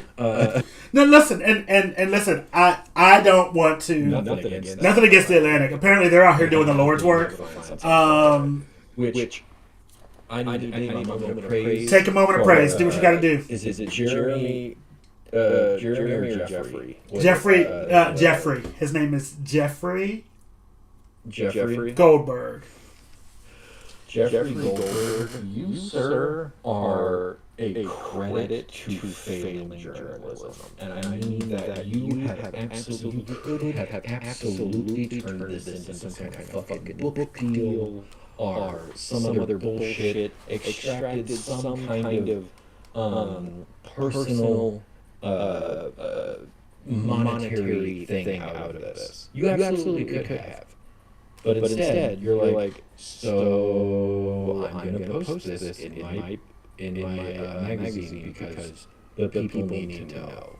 No, listen, and listen. I don't want to. Nothing against the Atlantic. Apparently, they're out here doing the Lord's work. Which I need a moment of praise. Take a moment of praise. Do what you got to do. Is it Jeremy? Jeremy or Jeffrey? Jeffrey. His name is Jeffrey. Jeffrey Goldberg. Jeffrey Goldberg, you, sir, are a credit to failing journalism. And I mean that you could have absolutely turned this into some kind of fucking book deal or some other bullshit, extracted some kind of personal monetary thing out of this. You absolutely could have. But instead, you're like, so I'm going to post this in my magazine because the people need to know.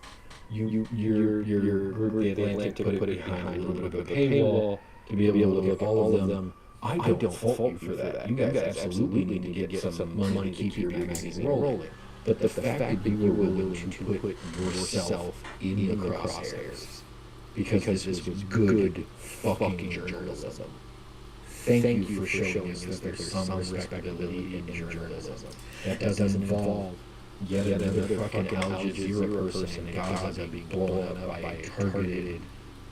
Your The Atlantic put it behind a little bit of a paywall to be able to look at all of them. I don't fault you for that. You guys absolutely need to get some money to keep your magazine rolling. But the fact that you were willing to put yourself in the crosshairs because this was good fucking journalism. Thank you for showing us that there's some respectability in journalism. That doesn't involve yet another fucking Al Jazeera person in Gaza being blown up by a targeted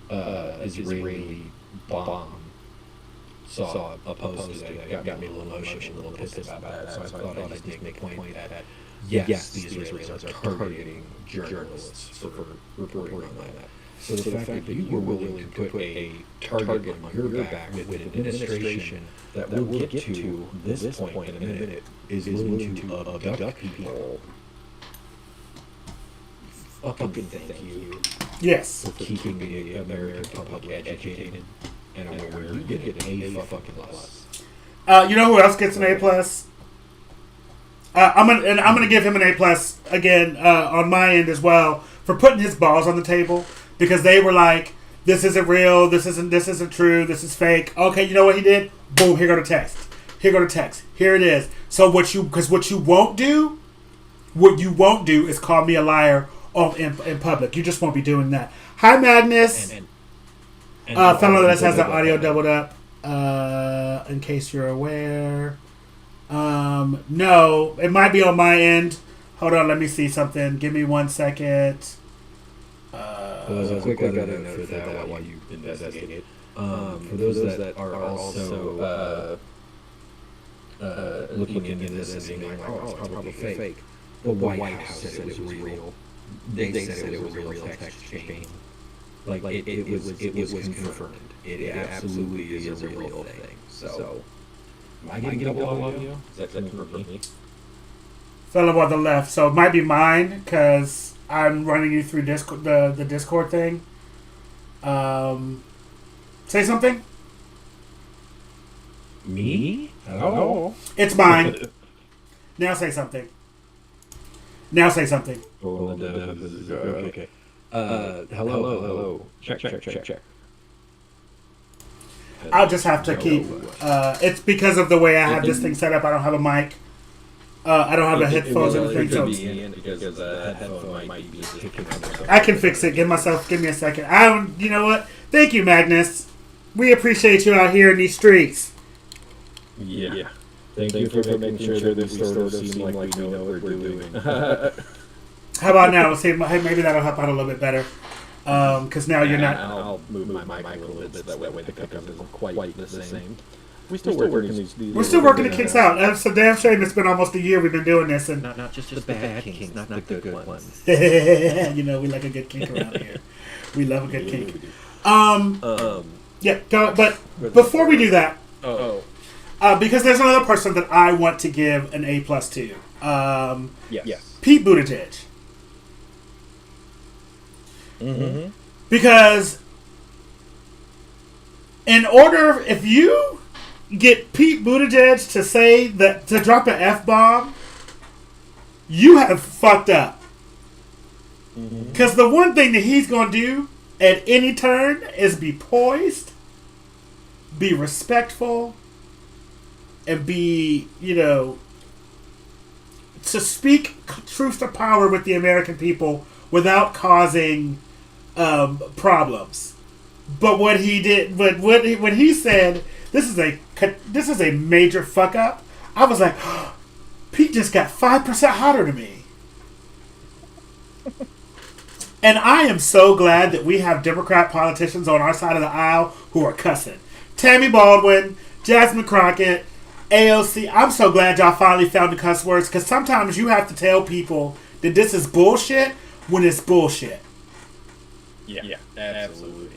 Israeli bomb. Saw a post that got me a little emotional, a little pissed about that. So I thought I'd just make a point that yes, the Israelis are targeting journalists for reporting on that. So the fact that you were willing to put a target on your back with an administration that we'll get to this point in a minute is willing to abduct people. Fucking thank you. Yes. For keeping the American public educated and aware. You get an A fucking plus. You know who else gets an A plus? I'm gonna give him an A plus again on my end as well for putting his balls on the table. Because they were like, this isn't real, this isn't true, this is fake. Okay, you know what he did? Boom, here go the text. Here it is. So what you won't do is call me a liar in public. You just won't be doing that. Hi, Magnus. Fellow that has the audio doubled up. In case you're aware. No, it might be on my end. Hold on, let me see something. Give me 1 second. A quick note for that while you investigate. For those that are also looking into this and being like, oh, it's probably fake. The White House said it was real. They said it was a real text exchange. Like it was confirmed. It absolutely is a real thing. So, am I getting a double audio? Is that coming from me? Fellow on the left, so it might be mine because I'm running you through Discord, the Discord thing. Say something. Me? Hello? It's mine. Now say something. Okay. Hello. Check. I'll just have to keep... it's because of the way I have this thing set up. I don't have a mic. I don't have the headphones or anything. So I can fix it. Give me a second. You know what? Thank you, Magnus. We appreciate you out here in these streets. Yeah. Thank you for making sure this sort of seems like we know what we're doing. How about now? See, maybe that'll help out a little bit better. Because now you're not. I'll move my mic a little bit so that way the pickup isn't quite the same. We're still working these. We're still working the kinks out. It's a damn shame. It's been almost a year we've been doing this, and Not just the bad kinks, not the good ones. you know we like a good kink around here. We love a good kink. Yeah. Go, but before we do that, because there's another person that I want to give an A+ to. Yes. Pete Buttigieg. Mm-hmm. Because in order, if you get Pete Buttigieg to say that, to drop an F-bomb, you have fucked up. Because the one thing that he's going to do at any turn is be poised, be respectful, and be, to speak truth to power with the American people without causing problems. But what he did, when he said this is a major fuck up, I was like, oh, Pete just got 5% hotter than me. And I am so glad that we have Democrat politicians on our side of the aisle who are cussing. Tammy Baldwin, Jasmine Crockett, AOC. I'm so glad y'all finally found the cuss words, because sometimes you have to tell people that this is bullshit when it's bullshit. Yeah, absolutely.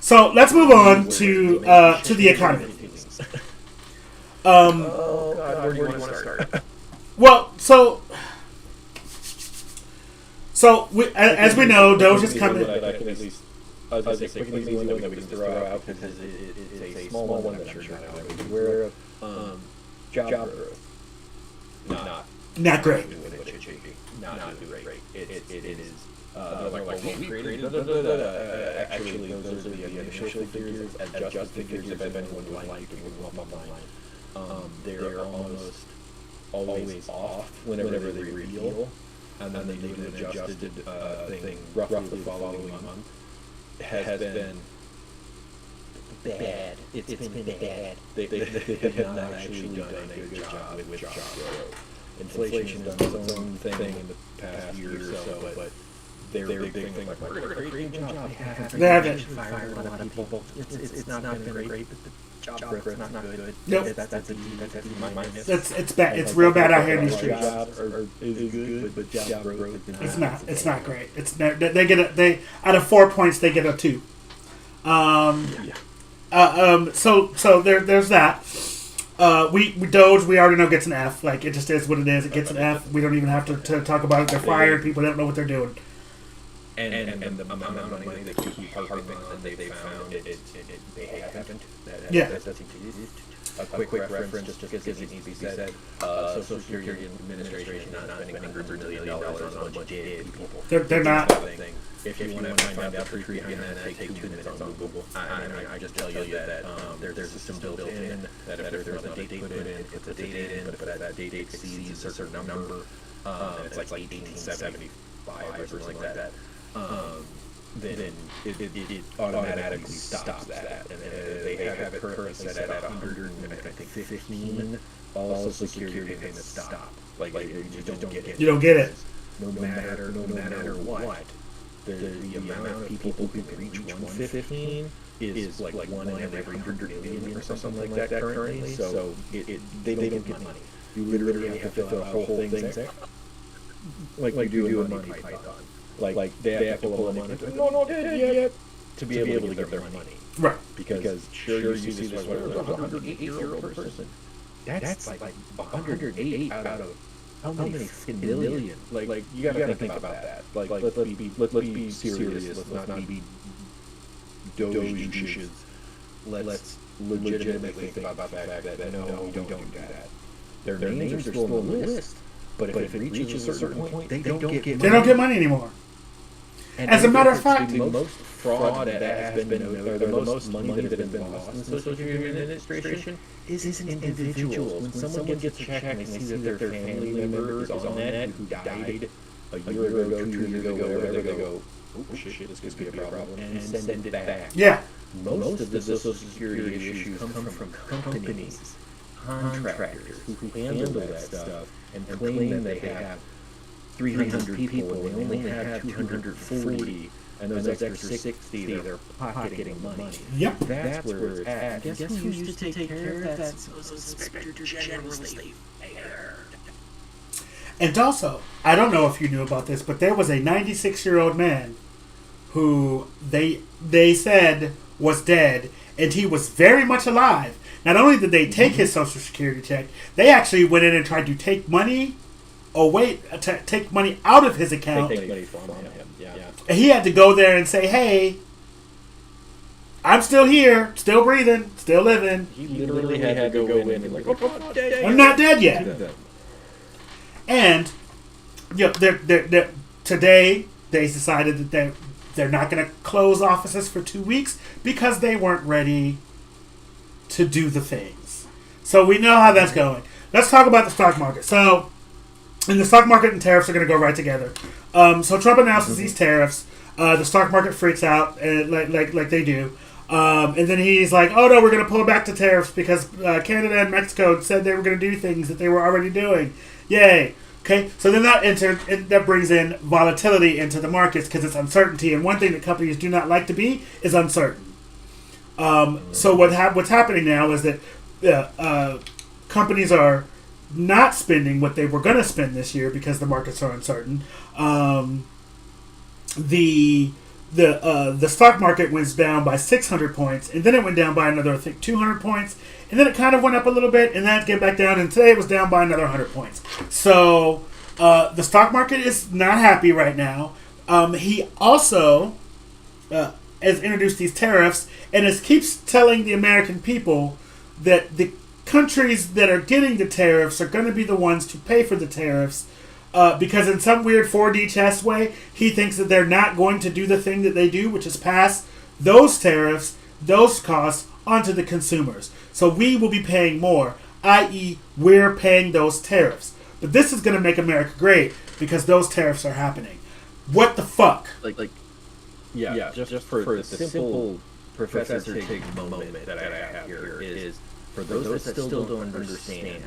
So let's move on to the economy. Oh God, where do you want to start? Well, so as we know, Doge is coming. I can at least, I was going to say, quick and easy one that we can throw out because it's a small one that I'm sure not everybody's aware of. Job growth. Not great. What it should be. Not great. It is. Like what we created. Actually, those are the initial figures, adjusted figures if anyone would like to go up online. They're almost always off whenever they reveal, and then they do an adjusted thing roughly the following month. Has been bad. It's been bad. They have not actually done a good job with job growth. Inflation has done its own thing in the past year or so, but their big thing, like, we're going to create new jobs. They haven't. Fired a lot of people. It's not been great, but the job growth's not good. Nope. That's my minus. It's bad. It's real bad out here in the streets. Jobs is good, but job growth is not. It's not great. They get out of 4 points they get a 2. So there's that. We Doge, we already know gets an F. Like, it just is what it is. It gets an F. We don't even have to talk about it. They're fired. People don't know what they're doing. And the amount of money that keep harping on that they found, they haven't. That's a quick reference, just because it needs to be said. Social Security Administration not spending $100 million on what did people. They're not. If you want to find out the truth behind that, take 2 minutes on Google. I just tell you that there's a system built in that if there's not a date put in, it puts a date in, but if that date exceeds a certain number, it's like 1875 or something like that. Then it automatically stops that, and they have it currently set at 115. All Social Security payments stop. Like you just don't get it. You don't get it. No matter what. The amount of people who can reach 115 is like 1 in every 100 million or something like that currently. So they don't get money. You literally have to fill out whole things like you do in Monty Python. Like they have to pull a money. No, yet to be able to get their money. Right. Because sure you see this where there's a 108-year-old person. That's like 108 out of how many million? Like you gotta think about that. Like let's be serious. Let's not be doge. Let's legitimately think about the fact that no, we don't do that. Their names are still on the list, but if it reaches a certain point, they don't get money anymore. As a matter of fact, the most fraud that has been, or the most money that has been lost in Social Security Administration is individuals. When someone gets a check and they see that their family member is on that who died a year ago, 2 years ago, whatever, they go, oh shit, this could be a problem, and send it back. Yeah. Most of the Social Security issues come from companies, contractors who handle that stuff and claim that they have 300 people, and they only had 240, and those extra 60, they're pocketing money. Yep. That's where it's at. Guess who used to take care of that? Those inspector generals they fired. And also, I don't know if you knew about this, but there was a 96-year-old man who they said was dead, and he was very much alive. Not only did they take his Social Security check, they actually went in and tried to take money away, take money out of his account. Take money from him. Yeah. And he had to go there and say, "Hey, I'm still here, still breathing, still living. He literally had to go in and like, I'm not dead yet." And today they decided that they're not going to close offices for 2 weeks because they weren't ready to do the things. So we know how that's going. Let's talk about the stock market. So, and the stock market and tariffs are going to go right together. So Trump announces these tariffs. The stock market freaks out, like they do. And then he's like, "Oh no, we're going to pull back the tariffs because Canada and Mexico said they were going to do things that they were already doing. Yay!" Okay, so then that brings in volatility into the markets because it's uncertainty, and one thing that companies do not like to be is uncertain. So what's happening now is that companies are not spending what they were going to spend this year because the markets are uncertain. The stock market went down by 600 points, and then it went down by another, I think, 200 points, and then it kind of went up a little bit, and then it came back down, and today it was down by another 100 points. So the stock market is not happy right now. He also has introduced these tariffs, and keeps telling the American people that the countries that are getting the tariffs are going to be the ones to pay for the tariffs. Because in some weird 4D chess way, he thinks that they're not going to do the thing that they do, which is pass those tariffs, those costs, onto the consumers. So we will be paying more, i.e. we're paying those tariffs. But this is going to make America great because those tariffs are happening. What the fuck? Just for the simple Professor Tig moment that I have here is, for those that still don't understand,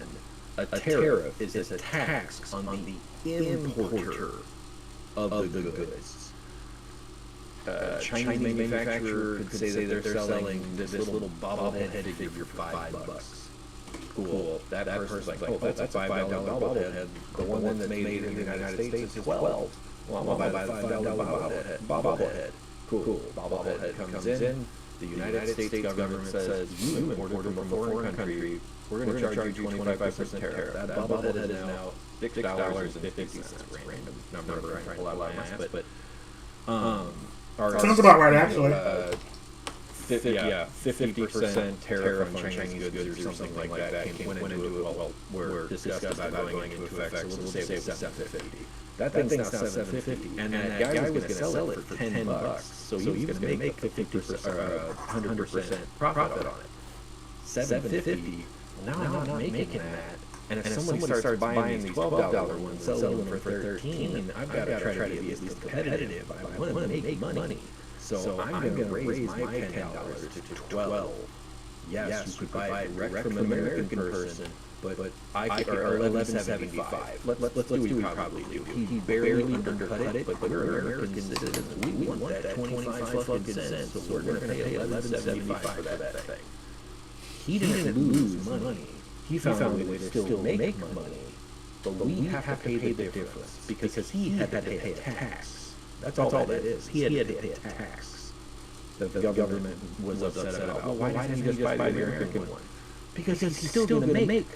a tariff is a tax on the importer of the goods. Chinese manufacturer could say that they're selling this little bobblehead figure for $5. Cool. That person's like, "Oh, that's a $5 bobblehead. The one that's made in the United States is $12. Well, I'm gonna buy the $5 bobblehead. Cool. Bobblehead comes in. The United States government says, you imported from a foreign country. We're going to charge you 25% tariff. That bobblehead is now $6.50. Random number I'm trying to pull out my ass, but sounds about right, actually. 50% tariff on Chinese goods or something like that went into it. Well, we're discussed about going into effect, so we'll say it was $7.50. That thing's now $7.50, and that guy was going to sell it for $10, so he was going to make 50% or 100% profit on it. $7.50. Now I'm not making that. And if somebody starts buying these $12 ones, selling them for $13, I've got to try to be at least competitive. I want to make money. So I'm going to raise my $10 to $12. Yes, you could buy it direct from an American person, but I could, or $11.75. Let's do what we probably do. He barely undercut it, but we're American citizens. We want that 25 fucking cents, so we're going to pay $11.75 for that thing. He didn't lose money. He found a way to still make money, but we have to pay the difference because he had to pay a tax. That's all that is. He had to pay a tax that the government was upset about. Well, why didn't he just buy the American one? Because he's still going to make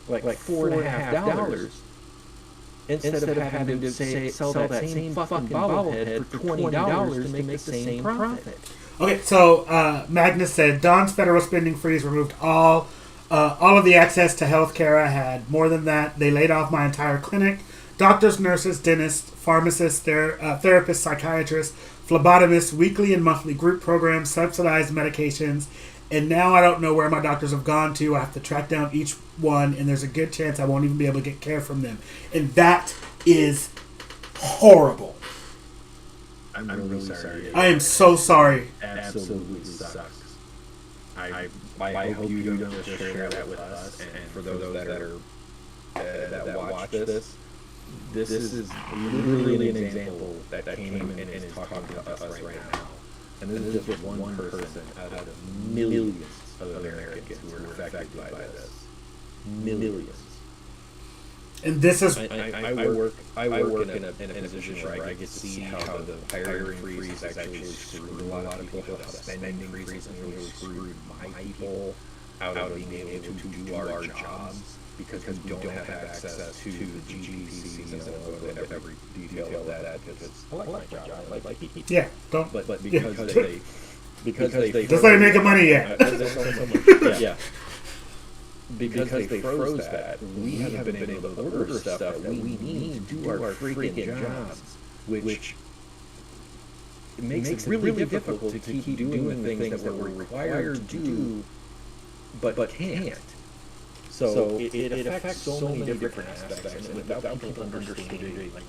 like $4.50 instead of having to sell that same fucking bobblehead for $20 to make the same profit. Okay, so Magnus said Don's federal spending freeze removed all of the access to health care I had. More than that, they laid off my entire clinic. Doctors, nurses, dentists, pharmacists, therapists, psychiatrists, phlebotomists, weekly and monthly group programs, subsidized medications, and now I don't know where my doctors have gone to. I have to track down each one, and there's a good chance I won't even be able to get care from them. And that is horrible. I'm really sorry. I am so sorry. Absolutely sucks. I hope you don't just share that with us, and for those that are that watch this, This is literally an example that came in and is talking to us right now. And this is just one person out of millions of Americans who are affected by this. Millions. And this is I work in a position where I get to see how the hiring freeze has actually screwed a lot of people, how the spending freeze has really screwed my people out of being able to do our jobs because we don't have access to the GPCs, and I'll go into every detail of that because I like my job. I like people. yeah. Don't. But because they Just like making money, yeah. Yeah. Because they froze that, we haven't been able to order stuff that we need to do our freaking jobs, which makes it really difficult to keep doing the things that we're required to do, but can't. So it affects so many different aspects, and without people understanding, like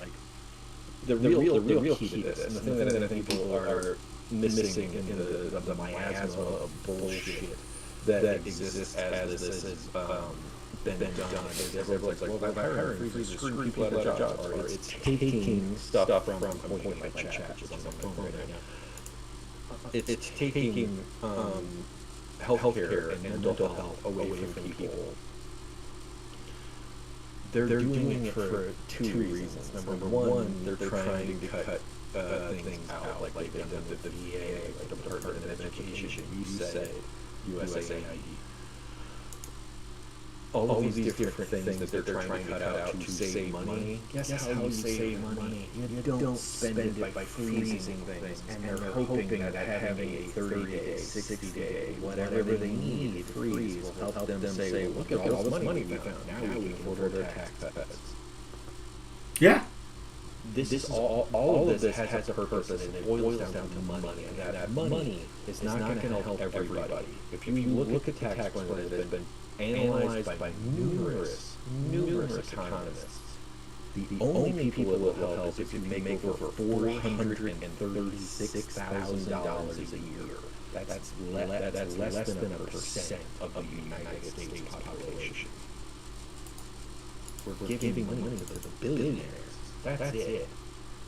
the real key to this, and the thing that I think people are missing in the miasma of bullshit that exists as this has been done. Everyone's like, well, the hiring freeze is screwing people out of jobs, or it's taking stuff from, I'm pointing at my chat, which is on my phone right now. It's taking healthcare and mental health away from people. They're doing it for two reasons. Number one, they're trying to cut things out, like they've done with the VA, like the Department of Education, USAID. All of these different things that they're trying to cut out to save money. Guess how you save money? You don't spend it by freezing things, and they're hoping that having a 30-day, 60-day, whatever they need freeze will help them say, well, look at all this money we found. Now we can afford their tax cuts. Yeah. This is all of this has a purpose, and it boils down to money, and that money is not going to help everybody. If you look at tax plans that have been analyzed by numerous economists, the only people it will help is if you make over $436,000 a year. That's less than 1% of the United States population. We're giving money to the billionaires. That's it.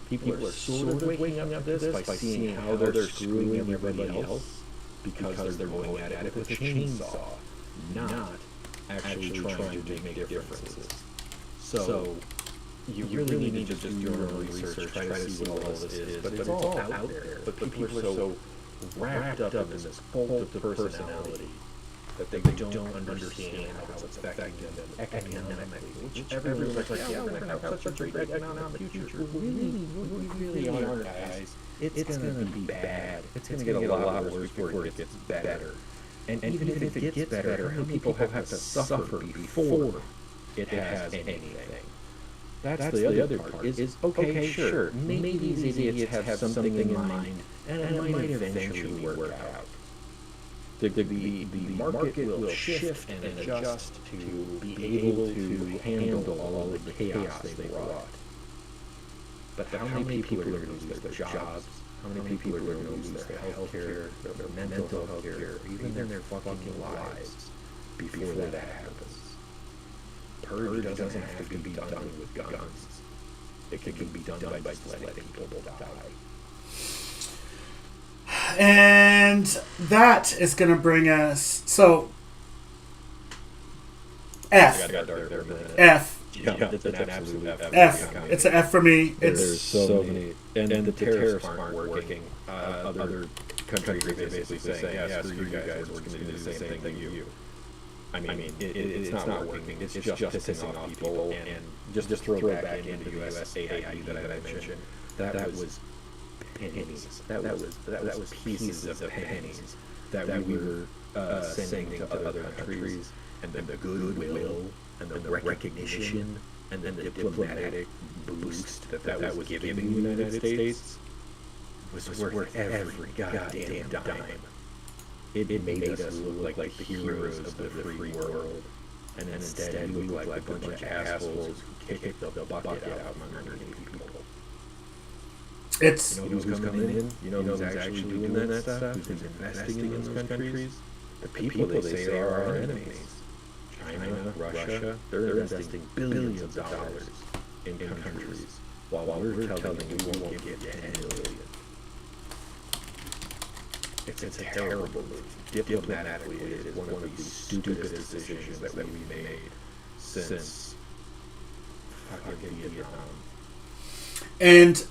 People are sort of waking up to this by seeing how they're screwing everybody else because they're going at it with a chainsaw, not actually trying to make differences. So you really need to just do your own research, try to see what all this is, but it's all out there. But people are so wrapped up in this cult of personality that they don't understand how it's affecting them economically, which everyone's like, yeah, we're going to have such a great economic future. We really are, guys. It's going to be bad. It's going to get a lot worse before it gets better. And even if it gets better, how many people have to suffer before it has anything? That's the other part. Is okay, sure, maybe these idiots have something in mind, and it might eventually work out. The market will shift and adjust to be able to handle all of the chaos they brought. But how many people are going to lose their jobs? How many people are going to lose their health care, their mental health care, even their fucking lives before that happens? Purge doesn't have to be done with guns. It can be done by just letting people die. And that is going to bring us... So, F. Yeah, it's an absolute F. F. It's an F for me. There's so many... And the tariffs aren't working. Other countries are basically saying, yeah, screw you guys, we're going to do the same thing to you. I mean, it's not working. It's just pissing off people. And just throw back into the USAID that I mentioned. That was pennies. That was pieces of pennies that we were sending to other countries, and then the goodwill and the recognition and then the diplomatic boost that was giving the United States was worth every goddamn dime. It made us look like the heroes of the free world, and instead we look like a bunch of assholes who kicked the bucket out from underneath people. It's... You know who's coming in? You know who's actually doing that stuff? Who's investing in those countries? The people they say are our enemies. China, Russia, they're investing billions of dollars in countries, while we're telling you we won't give 10 million. It's a terrible move. Diplomatically, it is one of the stupidest decisions that we've made since fucking Vietnam. And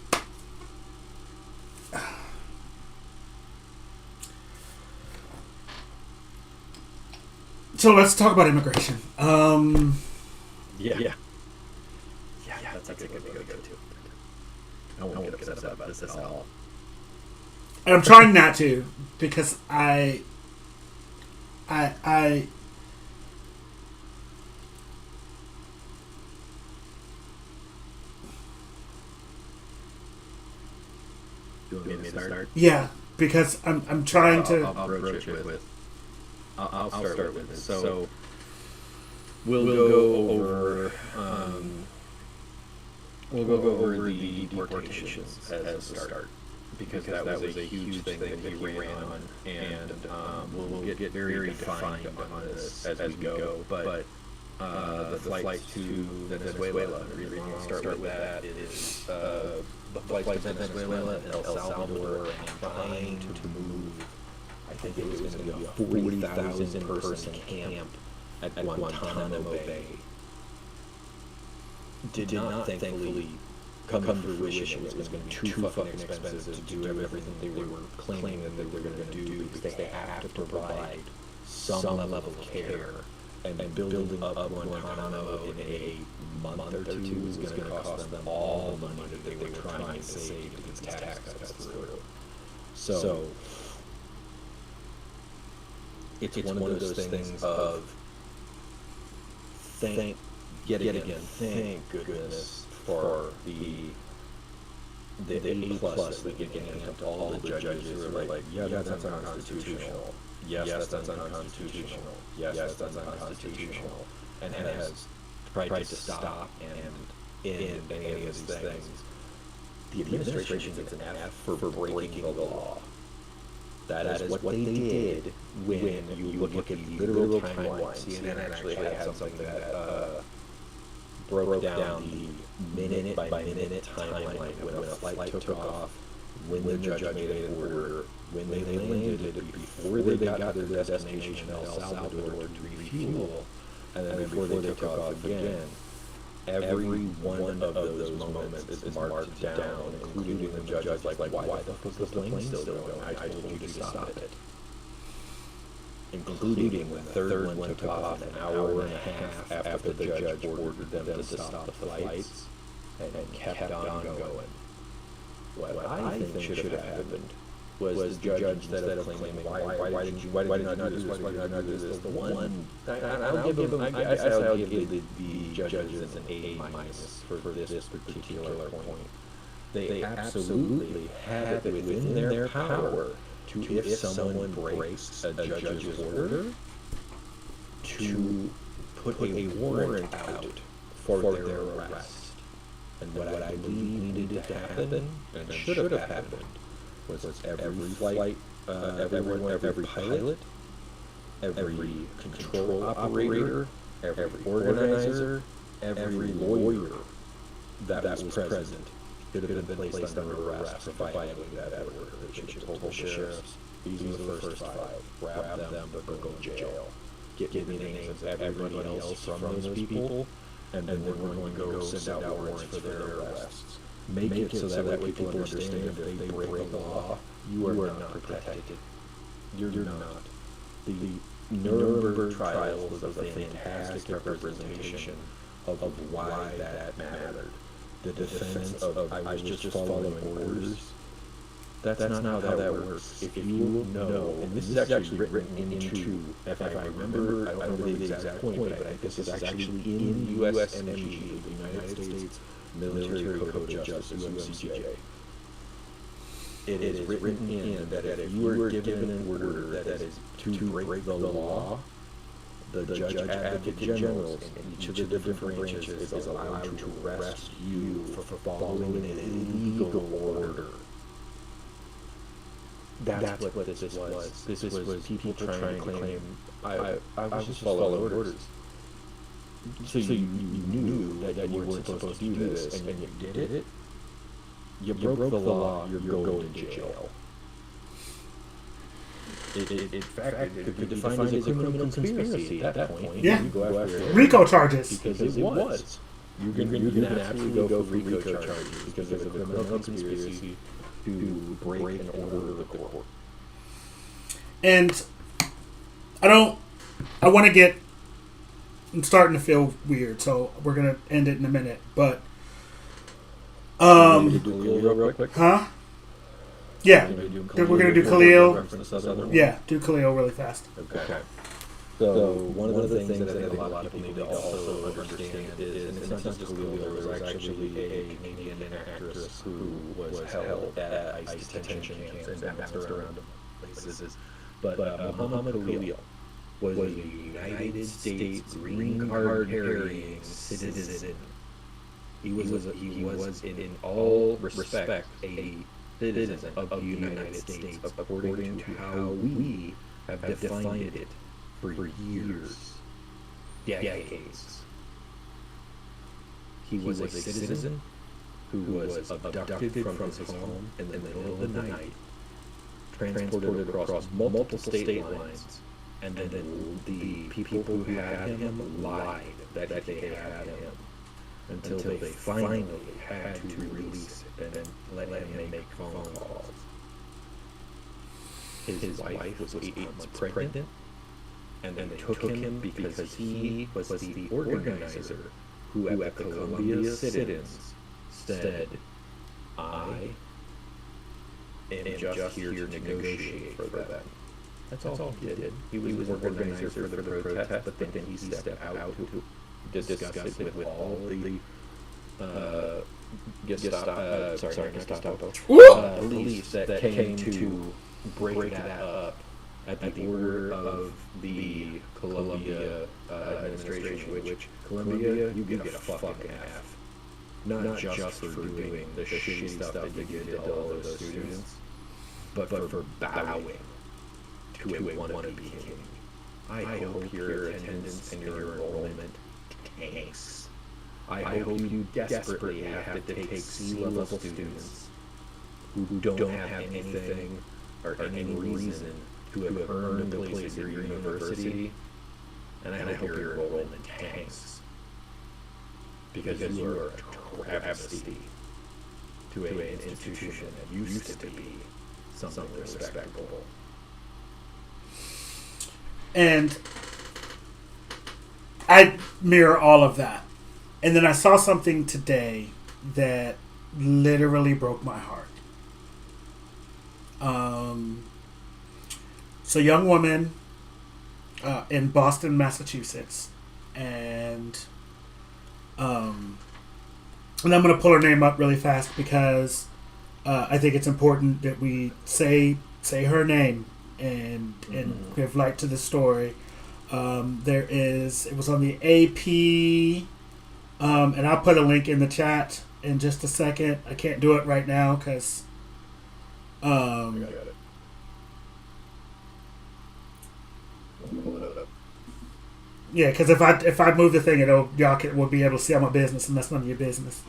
so let's talk about immigration. Yeah, that's a good one to go to. I won't get upset about this at all. And I'm trying not to, because I You want me to start? yeah, because I'm trying to. I'll broach it with. I'll start with this. So we'll go over. We'll go over the deportations as a start, because that was a huge thing that he ran on, and we'll get very defined on this as we go. But the flights to Venezuela, the reason I'll start with that is the flights to Venezuela and El Salvador, and trying to move. I think it was going to be a 40,000 person camp at Guantanamo Bay. Did not thankfully come to fruition. It was going to be too fucking expensive to do everything they were claiming that they were going to do, because they have to provide some level of care. And building up Guantanamo in a month or two is going to cost them all the money that they were trying to save to get tax cuts through. So it's one of those things of thank goodness for the A+ that we can hand to all the judges who are like, yeah, that's unconstitutional. Yes, that's unconstitutional. Yes, that's unconstitutional. And has tried to stop and end any of these things. The administration gets an F for breaking the law. That is what they did when you look at the literal timeline. CNN actually had something that broke down the minute-by-minute timeline when a flight took off, when the judge made an order, when they landed, before they got to their destination in El Salvador to refuel, and then before they took off again. Every one of those moments is marked down, including when the judge is like, why the fuck is the plane still going? I told you to stop it. Including when the third one took off an hour and a half after the judge ordered them to stop the flights, and kept on going. What I think should have happened was the judge, instead of claiming, why did you not do this, why did you not do this, the one, I'll give them, I guess I'll give the judges an A- for this particular point. They absolutely have it within their power to, if someone breaks a judge's order, to put a warrant out for their arrest. And what I believe needed to happen, and should have happened, was every flight, every pilot, every control operator, every organizer, every lawyer that was present should have been placed under arrest for violating that order. They should have told the sheriffs, these are the first 5, grab them, but go to jail. Get me the names of everybody else from those people, and then we're going to go send out warrants for their arrests. Make it so that way people understand if they break the law, you are not protected. You're not. The Nuremberg trials was a fantastic representation of why that mattered. The defense of, I was just following orders. That's not how that works. If you know, and this is actually written into, if I remember, I don't remember the exact point, but I think this is actually in USMG, the United States Military Code of Justice, UMCJ. It is written in that if you are given an order that is to break the law, the Judge Advocate General in each of the different branches is allowed to arrest you for following an illegal order. That's what this was. This was people trying to claim, I was just following orders. So you knew that you weren't supposed to do this, and you did it. You broke the law. You're going to jail. In fact, it could be defined as a criminal conspiracy at that point. Yeah. You go after it RICO charges. because it was. You're going to actually go for RICO charges because there's a criminal conspiracy to break an order of the court. And I'm starting to feel weird, so we're going to end it in a minute. But, Real quick. huh? Yeah. We're going to do Khalil. Khalil. Yeah, do Khalil really fast. Okay. So one of the things that I think a lot of people need to also understand is, and it's not just Khalil, there was actually a Canadian actress who was held at ICE detention camps and bounced around places. But Muhammad Khalil was a United States green card carrying citizen. He was in all respect a citizen of the United States, according to how we have defined it for years, decades. He was a citizen who was abducted from his home in the middle of the night, transported across multiple state lines, and then the people who had him lied that they had him until they finally had to release it and let him make phone calls. His wife was 8 months pregnant, and they took him because he was the organizer who at the Columbia sit-ins said, I am just here to negotiate for them. That's all he did. He was an organizer for the protest, but then he stepped out to discuss it with all the Gestapo police that came to break that up at the order of the Columbia administration, which Columbia, you get a fucking F. Not just for doing the shitty stuff that you did to all those students, but for bowing to a wannabe king. I hope your attendance and your enrollment tanks. I hope you desperately have to take C-level students who don't have anything or any reason to have earned a place at your university, and I hope your enrollment tanks. Because you are a travesty to an institution that used to be something respectable. And I mirror all of that. And then I saw something today that literally broke my heart. It's a young woman in Boston, Massachusetts, and I'm going to pull her name up really fast because I think it's important that we say her name and give light to the story. It was on the AP, and I'll put a link in the chat in just a second. I can't do it right now because I got it. yeah, because if I move the thing, will be able to see all my business, and that's none of your business.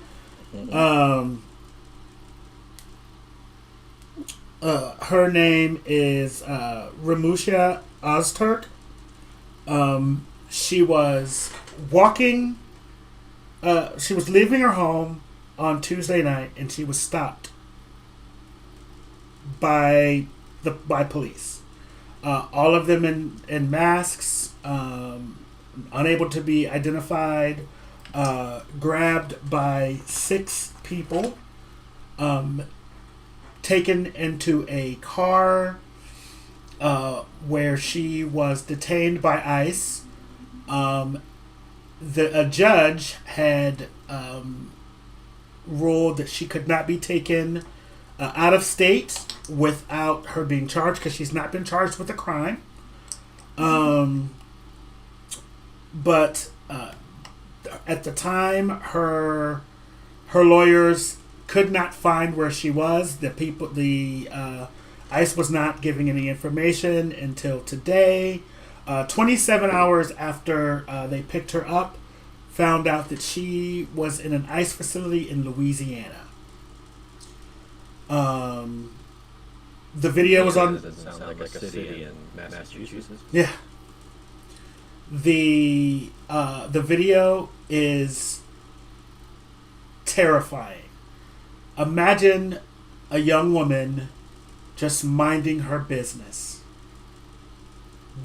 Her name is Ramusha Ozturk. She was walking. She was leaving her home on Tuesday night, and she was stopped by police. All of them in masks, unable to be identified. Grabbed by 6 people. Taken into a car where she was detained by ICE. A judge had ruled that she could not be taken out of state without her being charged because she's not been charged with a crime. But at the time, her lawyers could not find where she was. ICE was not giving any information until today. 27 hours after they picked her up, found out that she was in an ICE facility in Louisiana. The video was on. That doesn't sound like a city in Massachusetts. Yeah. The video is terrifying. Imagine a young woman just minding her business,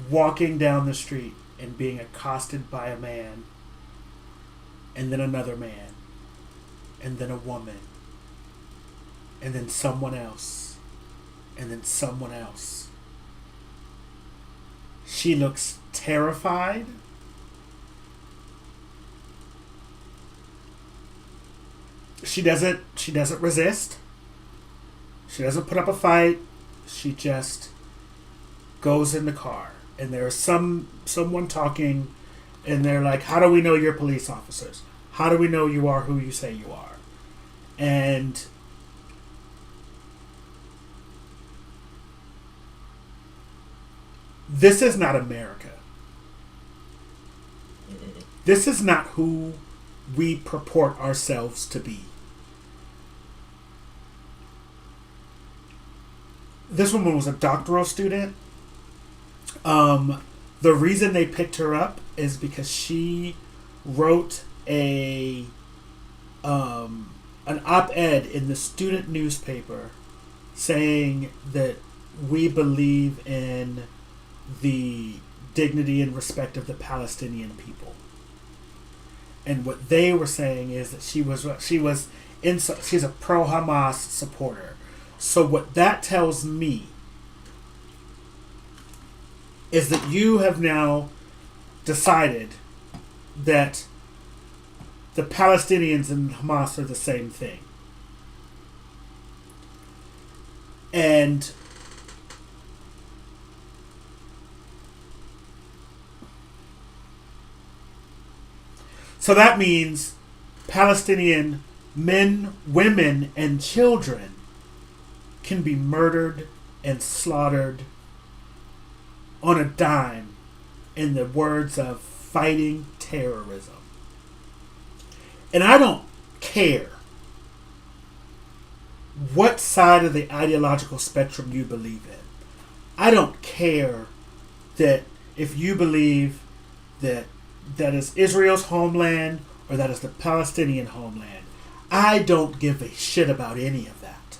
walking down the street and being accosted by a man, and then another man, and then a woman, and then someone else, and then someone else. She looks terrified. She doesn't resist. She doesn't put up a fight. She just goes in the car. And there's someone talking, and they're like, how do we know you're police officers? How do we know you are who you say you are? And this is not America. This is not who we purport ourselves to be. This woman was a doctoral student. The reason they picked her up is because she wrote an op-ed in the student newspaper saying that we believe in the dignity and respect of the Palestinian people. And what they were saying is that she's a pro-Hamas supporter. So what that tells me is that you have now decided that the Palestinians and Hamas are the same thing. And so that means Palestinian men, women, and children can be murdered and slaughtered on a dime, in the words of fighting terrorism. And I don't care what side of the ideological spectrum you believe in. I don't care that if you believe that is Israel's homeland or that is the Palestinian homeland. I don't give a shit about any of that.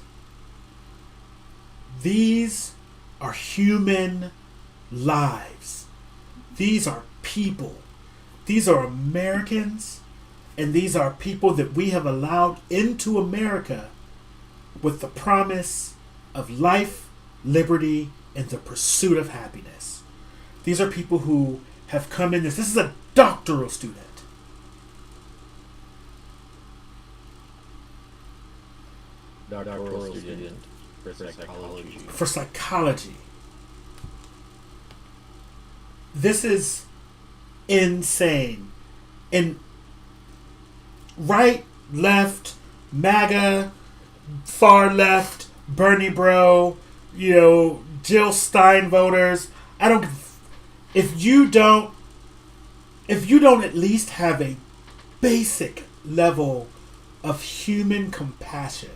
These are human lives. These are people. These are Americans, and these are people that we have allowed into America with the promise of life, liberty, and the pursuit of happiness. These are people who have come in this. This is a doctoral student. Doctoral student for psychology. For psychology. This is insane. And right, left, MAGA, far left, Bernie bro, Jill Stein voters. If you don't at least have a basic level of human compassion,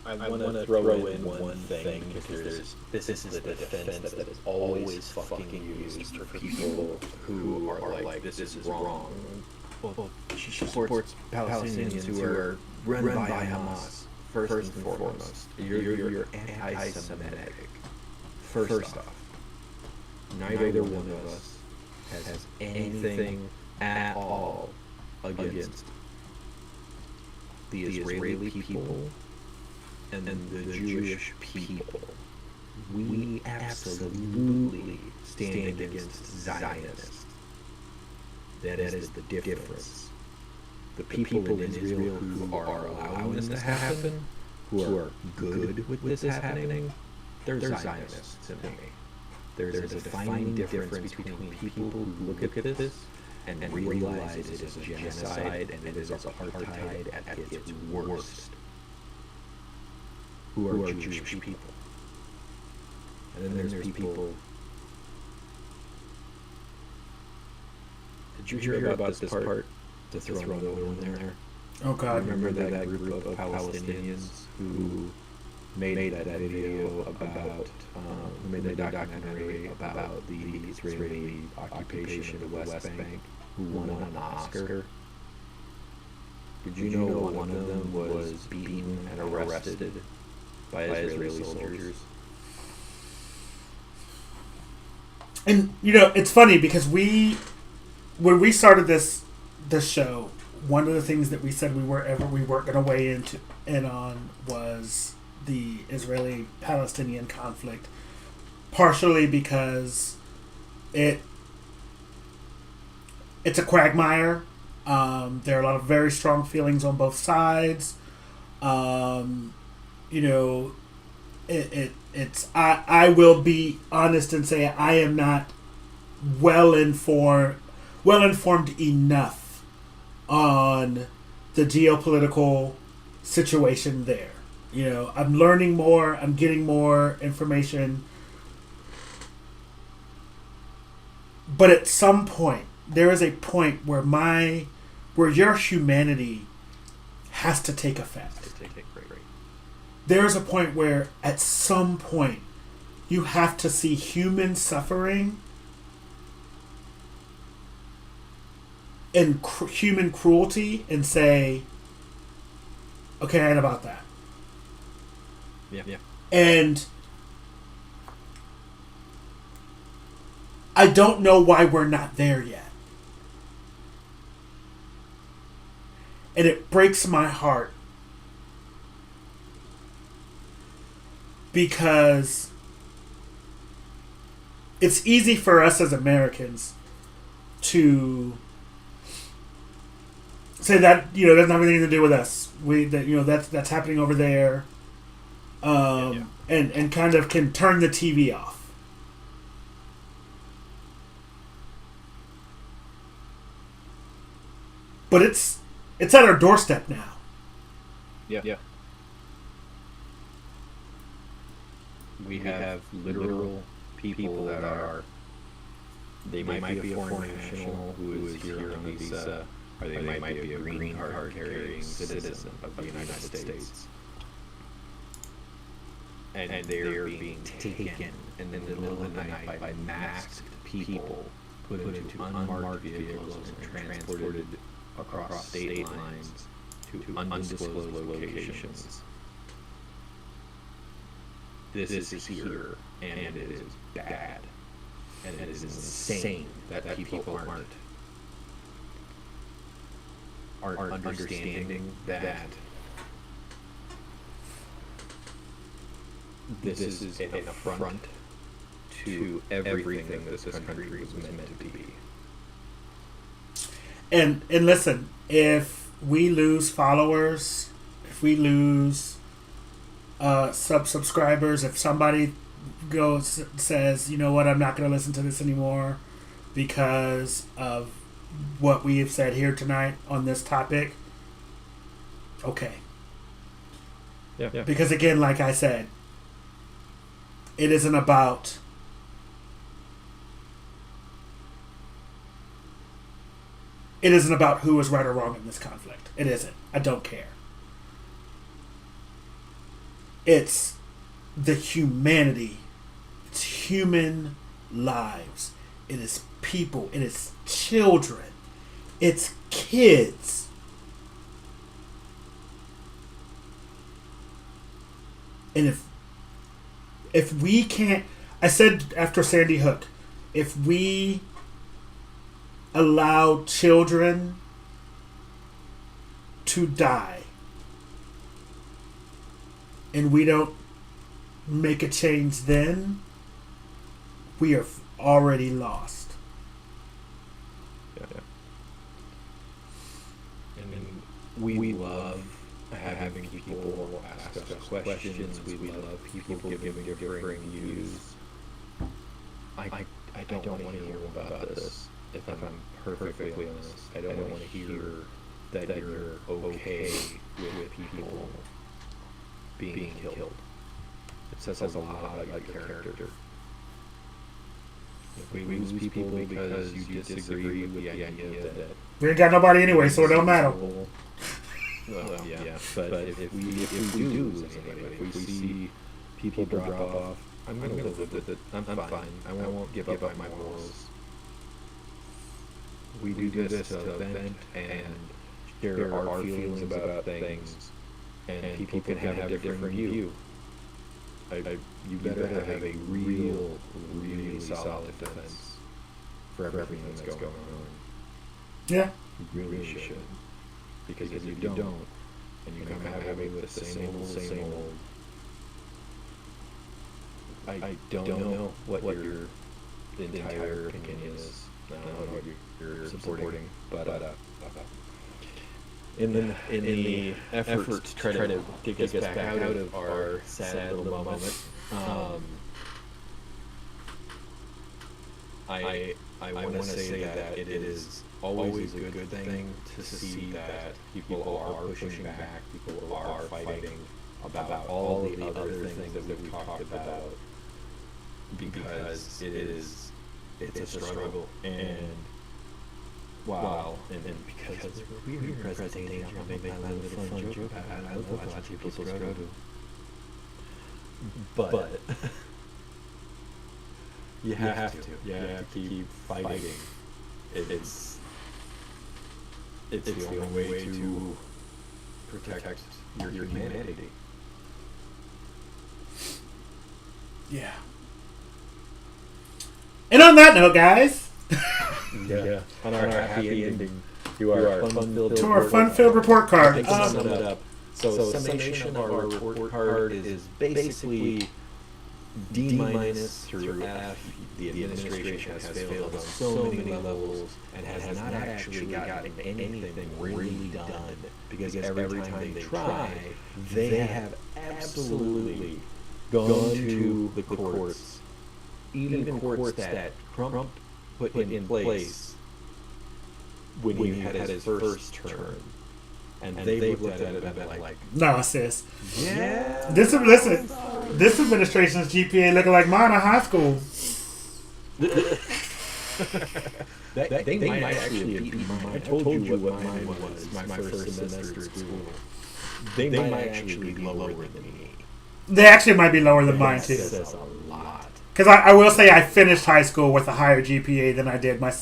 I want to throw in one thing because this is the defense that is always fucking used for people who are like, this is wrong. Well, she supports Palestinians who are run by Hamas, first and foremost. You're anti-Semitic. First off, neither one of us has anything at all against the Israeli people and the Jewish people. We absolutely stand against Zionists. That is the difference. The people in Israel who are allowing this to happen, who are good with this happening, they're Zionists to me. There's a defining difference between people who look at this and realize it is a genocide and it is apartheid at its worst, who are Jewish people. And then there's people Did you hear about this part? To throw another one in there. Oh God! Remember that group of Palestinians who made that video about, who made the documentary about the Israeli occupation of the West Bank, who won an Oscar? Did you know one of them was beaten and arrested by Israeli soldiers? And it's funny because when we started this show, one of the things that we said we weren't going to weigh in on was the Israeli-Palestinian conflict, partially because it's a quagmire. There are a lot of very strong feelings on both sides. I will be honest and say I am not well informed enough on the geopolitical situation there. I'm learning more. I'm getting more information. But at some point, there is a point where your humanity has to take effect. There is a point where, at some point, you have to see human suffering and human cruelty and say, okay, I ain't about that. Yeah. And I don't know why we're not there yet. And it breaks my heart because it's easy for us as Americans to say that doesn't have anything to do with us. That's happening over there, and kind of can turn the TV off. But it's at our doorstep now. Yeah. We have literal people that are. They might be a foreign national who is here on a visa, or they might be a green card carrying citizen of the United States. And they're being taken in the middle of the night by masked people, put into unmarked vehicles and transported across state lines to undisclosed locations. This is here, and it is bad. And it is insane that people aren't understanding that this is an affront to everything that this country was meant to be. And listen, if we lose followers, if we lose subscribers, if somebody says, you know what, I'm not going to listen to this anymore because of what we have said here tonight on this topic, okay. Yeah. Because again, like I said, it isn't about who is right or wrong in this conflict. It isn't. I don't care. It's the humanity. It's human lives. It is people. It is children. It's kids. And if we can't, I said after Sandy Hook, if we allow children to die and we don't make a change then, we are already lost. Yeah. And we love having people ask us questions. We love people giving differing views. I don't want to hear about this. If I'm perfectly honest, I don't want to hear that you're okay with people being killed. It says a lot about your character. If we lose people because you disagree with the idea that We ain't got nobody anyway, so it don't matter. Well, yeah, but if we do lose anybody, if we see people drop off, I'm gonna live with it. I'm fine. I won't give up my morals. We do this to vent and share our feelings about things, and people can have a different view. You better have a really solid defense for everything that's going on. Yeah. You really should. Because if you don't, and you come at me with the same old, I don't know what your entire opinion is. I don't know what you're supporting, but in the effort to try to get us back out of our sad little moment, I want to say that it is always a good thing to see that people are pushing back, people are fighting about all the other things that we've talked about, because it's a struggle, and and because we're in present danger, I'm gonna make my little fun joke about it. I love watching people struggle, but you have to keep fighting. It's the only way to protect your humanity. Yeah. And on that note, guys, Yeah. On our happy ending to our fun-filled report card. I think to sum it up. So summation of our report card is basically D- through F. The administration has failed on so many levels and has not actually gotten anything really done, because every time they try, they have absolutely gone to the courts, even courts that Trump put in place when he had his first term. And they looked at it and been like, No, sis. yeah. This administration's GPA looking like mine in high school. They might actually have beaten mine. I told you what mine was my first semester at school. They might actually be lower than me. They actually might be lower than mine, too. That says a lot. Because I will say I finished high school with a higher GPA than I did my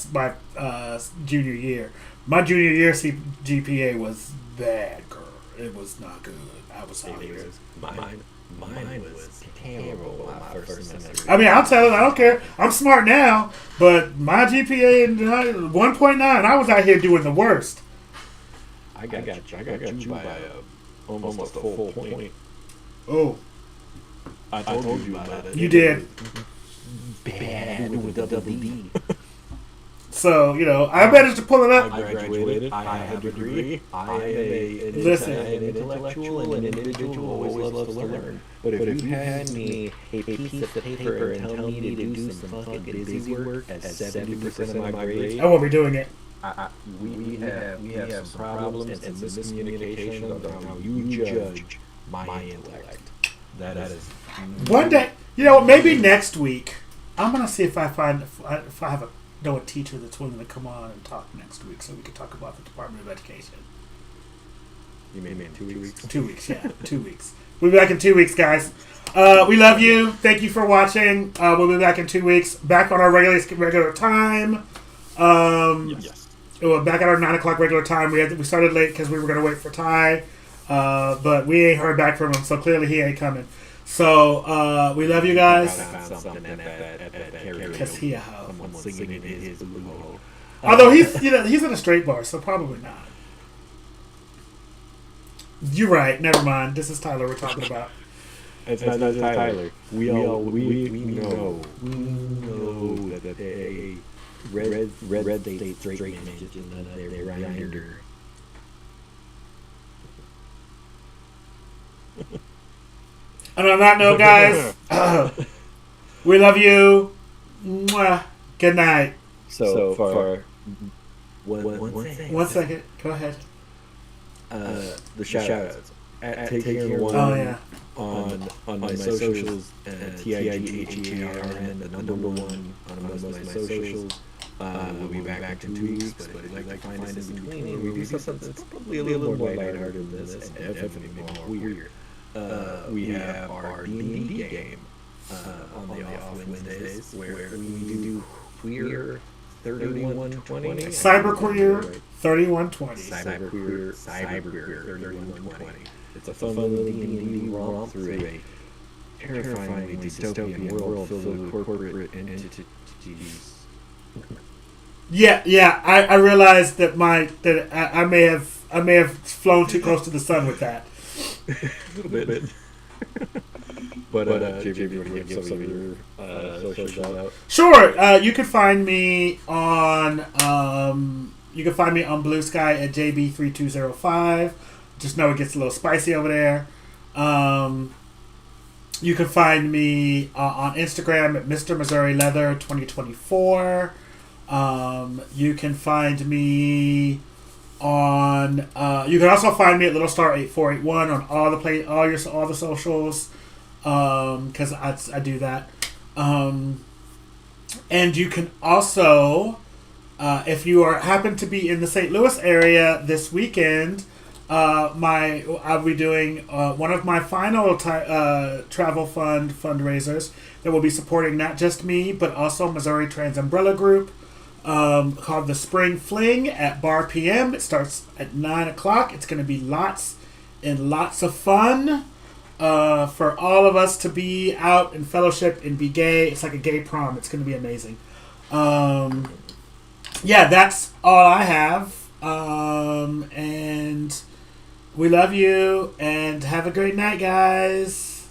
junior year. My junior year GPA was bad, girl. It was not good. I was sorry. Mine was terrible my first semester. I mean, I'll tell you, I don't care. I'm smart now, but my GPA in 1.9, I was out here doing the worst. I got you by almost a full point. Oh, I told you about it. you did. Bad with a double D. So, I managed to pull it up. I graduated. I have a degree. I am an intellectual, and an individual who always loves to learn. But if you hand me a piece of paper and tell me to do some fucking busy work at 70% of my grade, I won't be doing it. we have some problems and some miscommunication about how you judge my intellect. That is One day, maybe next week, I'm going to see if I know a teacher that's willing to come on and talk next week so we can talk about the Department of Education. You mean in 2 weeks? 2 weeks, yeah. 2 weeks. We'll be back in 2 weeks, guys. We love you. Thank you for watching. We'll be back in 2 weeks. Back on our regular time. Yes. We're back at our 9 o'clock regular time. We started late because we were going to wait for Ty. But we ain't heard back from him, so clearly he ain't coming. So, we love you guys. Because he a hoe. Someone singing in his blue. Although he's in a straight bar, so probably not. You're right. Never mind. This is Tyler we're talking about. It's not Tyler. We know that a red state straight man is their grinder. And on that note, guys, we love you. Mwah. Good night. So for one second. 1 second. Go ahead. The shout-outs. at Takeharon One. Oh yeah. On my socials, TIGHARN, the number one on most of my socials. We'll be back in 2 weeks, but if you'd like to find us in between, we do something that's probably a little more lighthearted than this, and definitely more weird. We have our D&D game on the off Wednesdays, where we do Queer 3120. Cyberqueer 3120. Cyberqueer 3120. It's a fun little D&D romp through a terrifyingly dystopian world filled with corporate entities. Yeah. I realized that I may have flown too close to the sun with that. A little bit. But JB, you want to give some of your social shout out? Sure. You can find me on Blue Sky at JB3205. Just know it gets a little spicy over there. You can find me on Instagram at Mr. Missouri Leather 2024. You can find me on. You can also find me at Little Star 8481 on all the socials. Because I do that. And you can also, if you happen to be in the St. Louis area this weekend, I'll be doing one of my final travel fund fundraisers that will be supporting not just me but also Missouri Trans Umbrella Group, called the Spring Fling at Bar PM. It starts at 9:00. It's going to be lots and lots of fun. For all of us to be out and fellowship and be gay. It's like a gay prom. It's going to be amazing. Yeah, that's all I have. And we love you and have a great night, guys.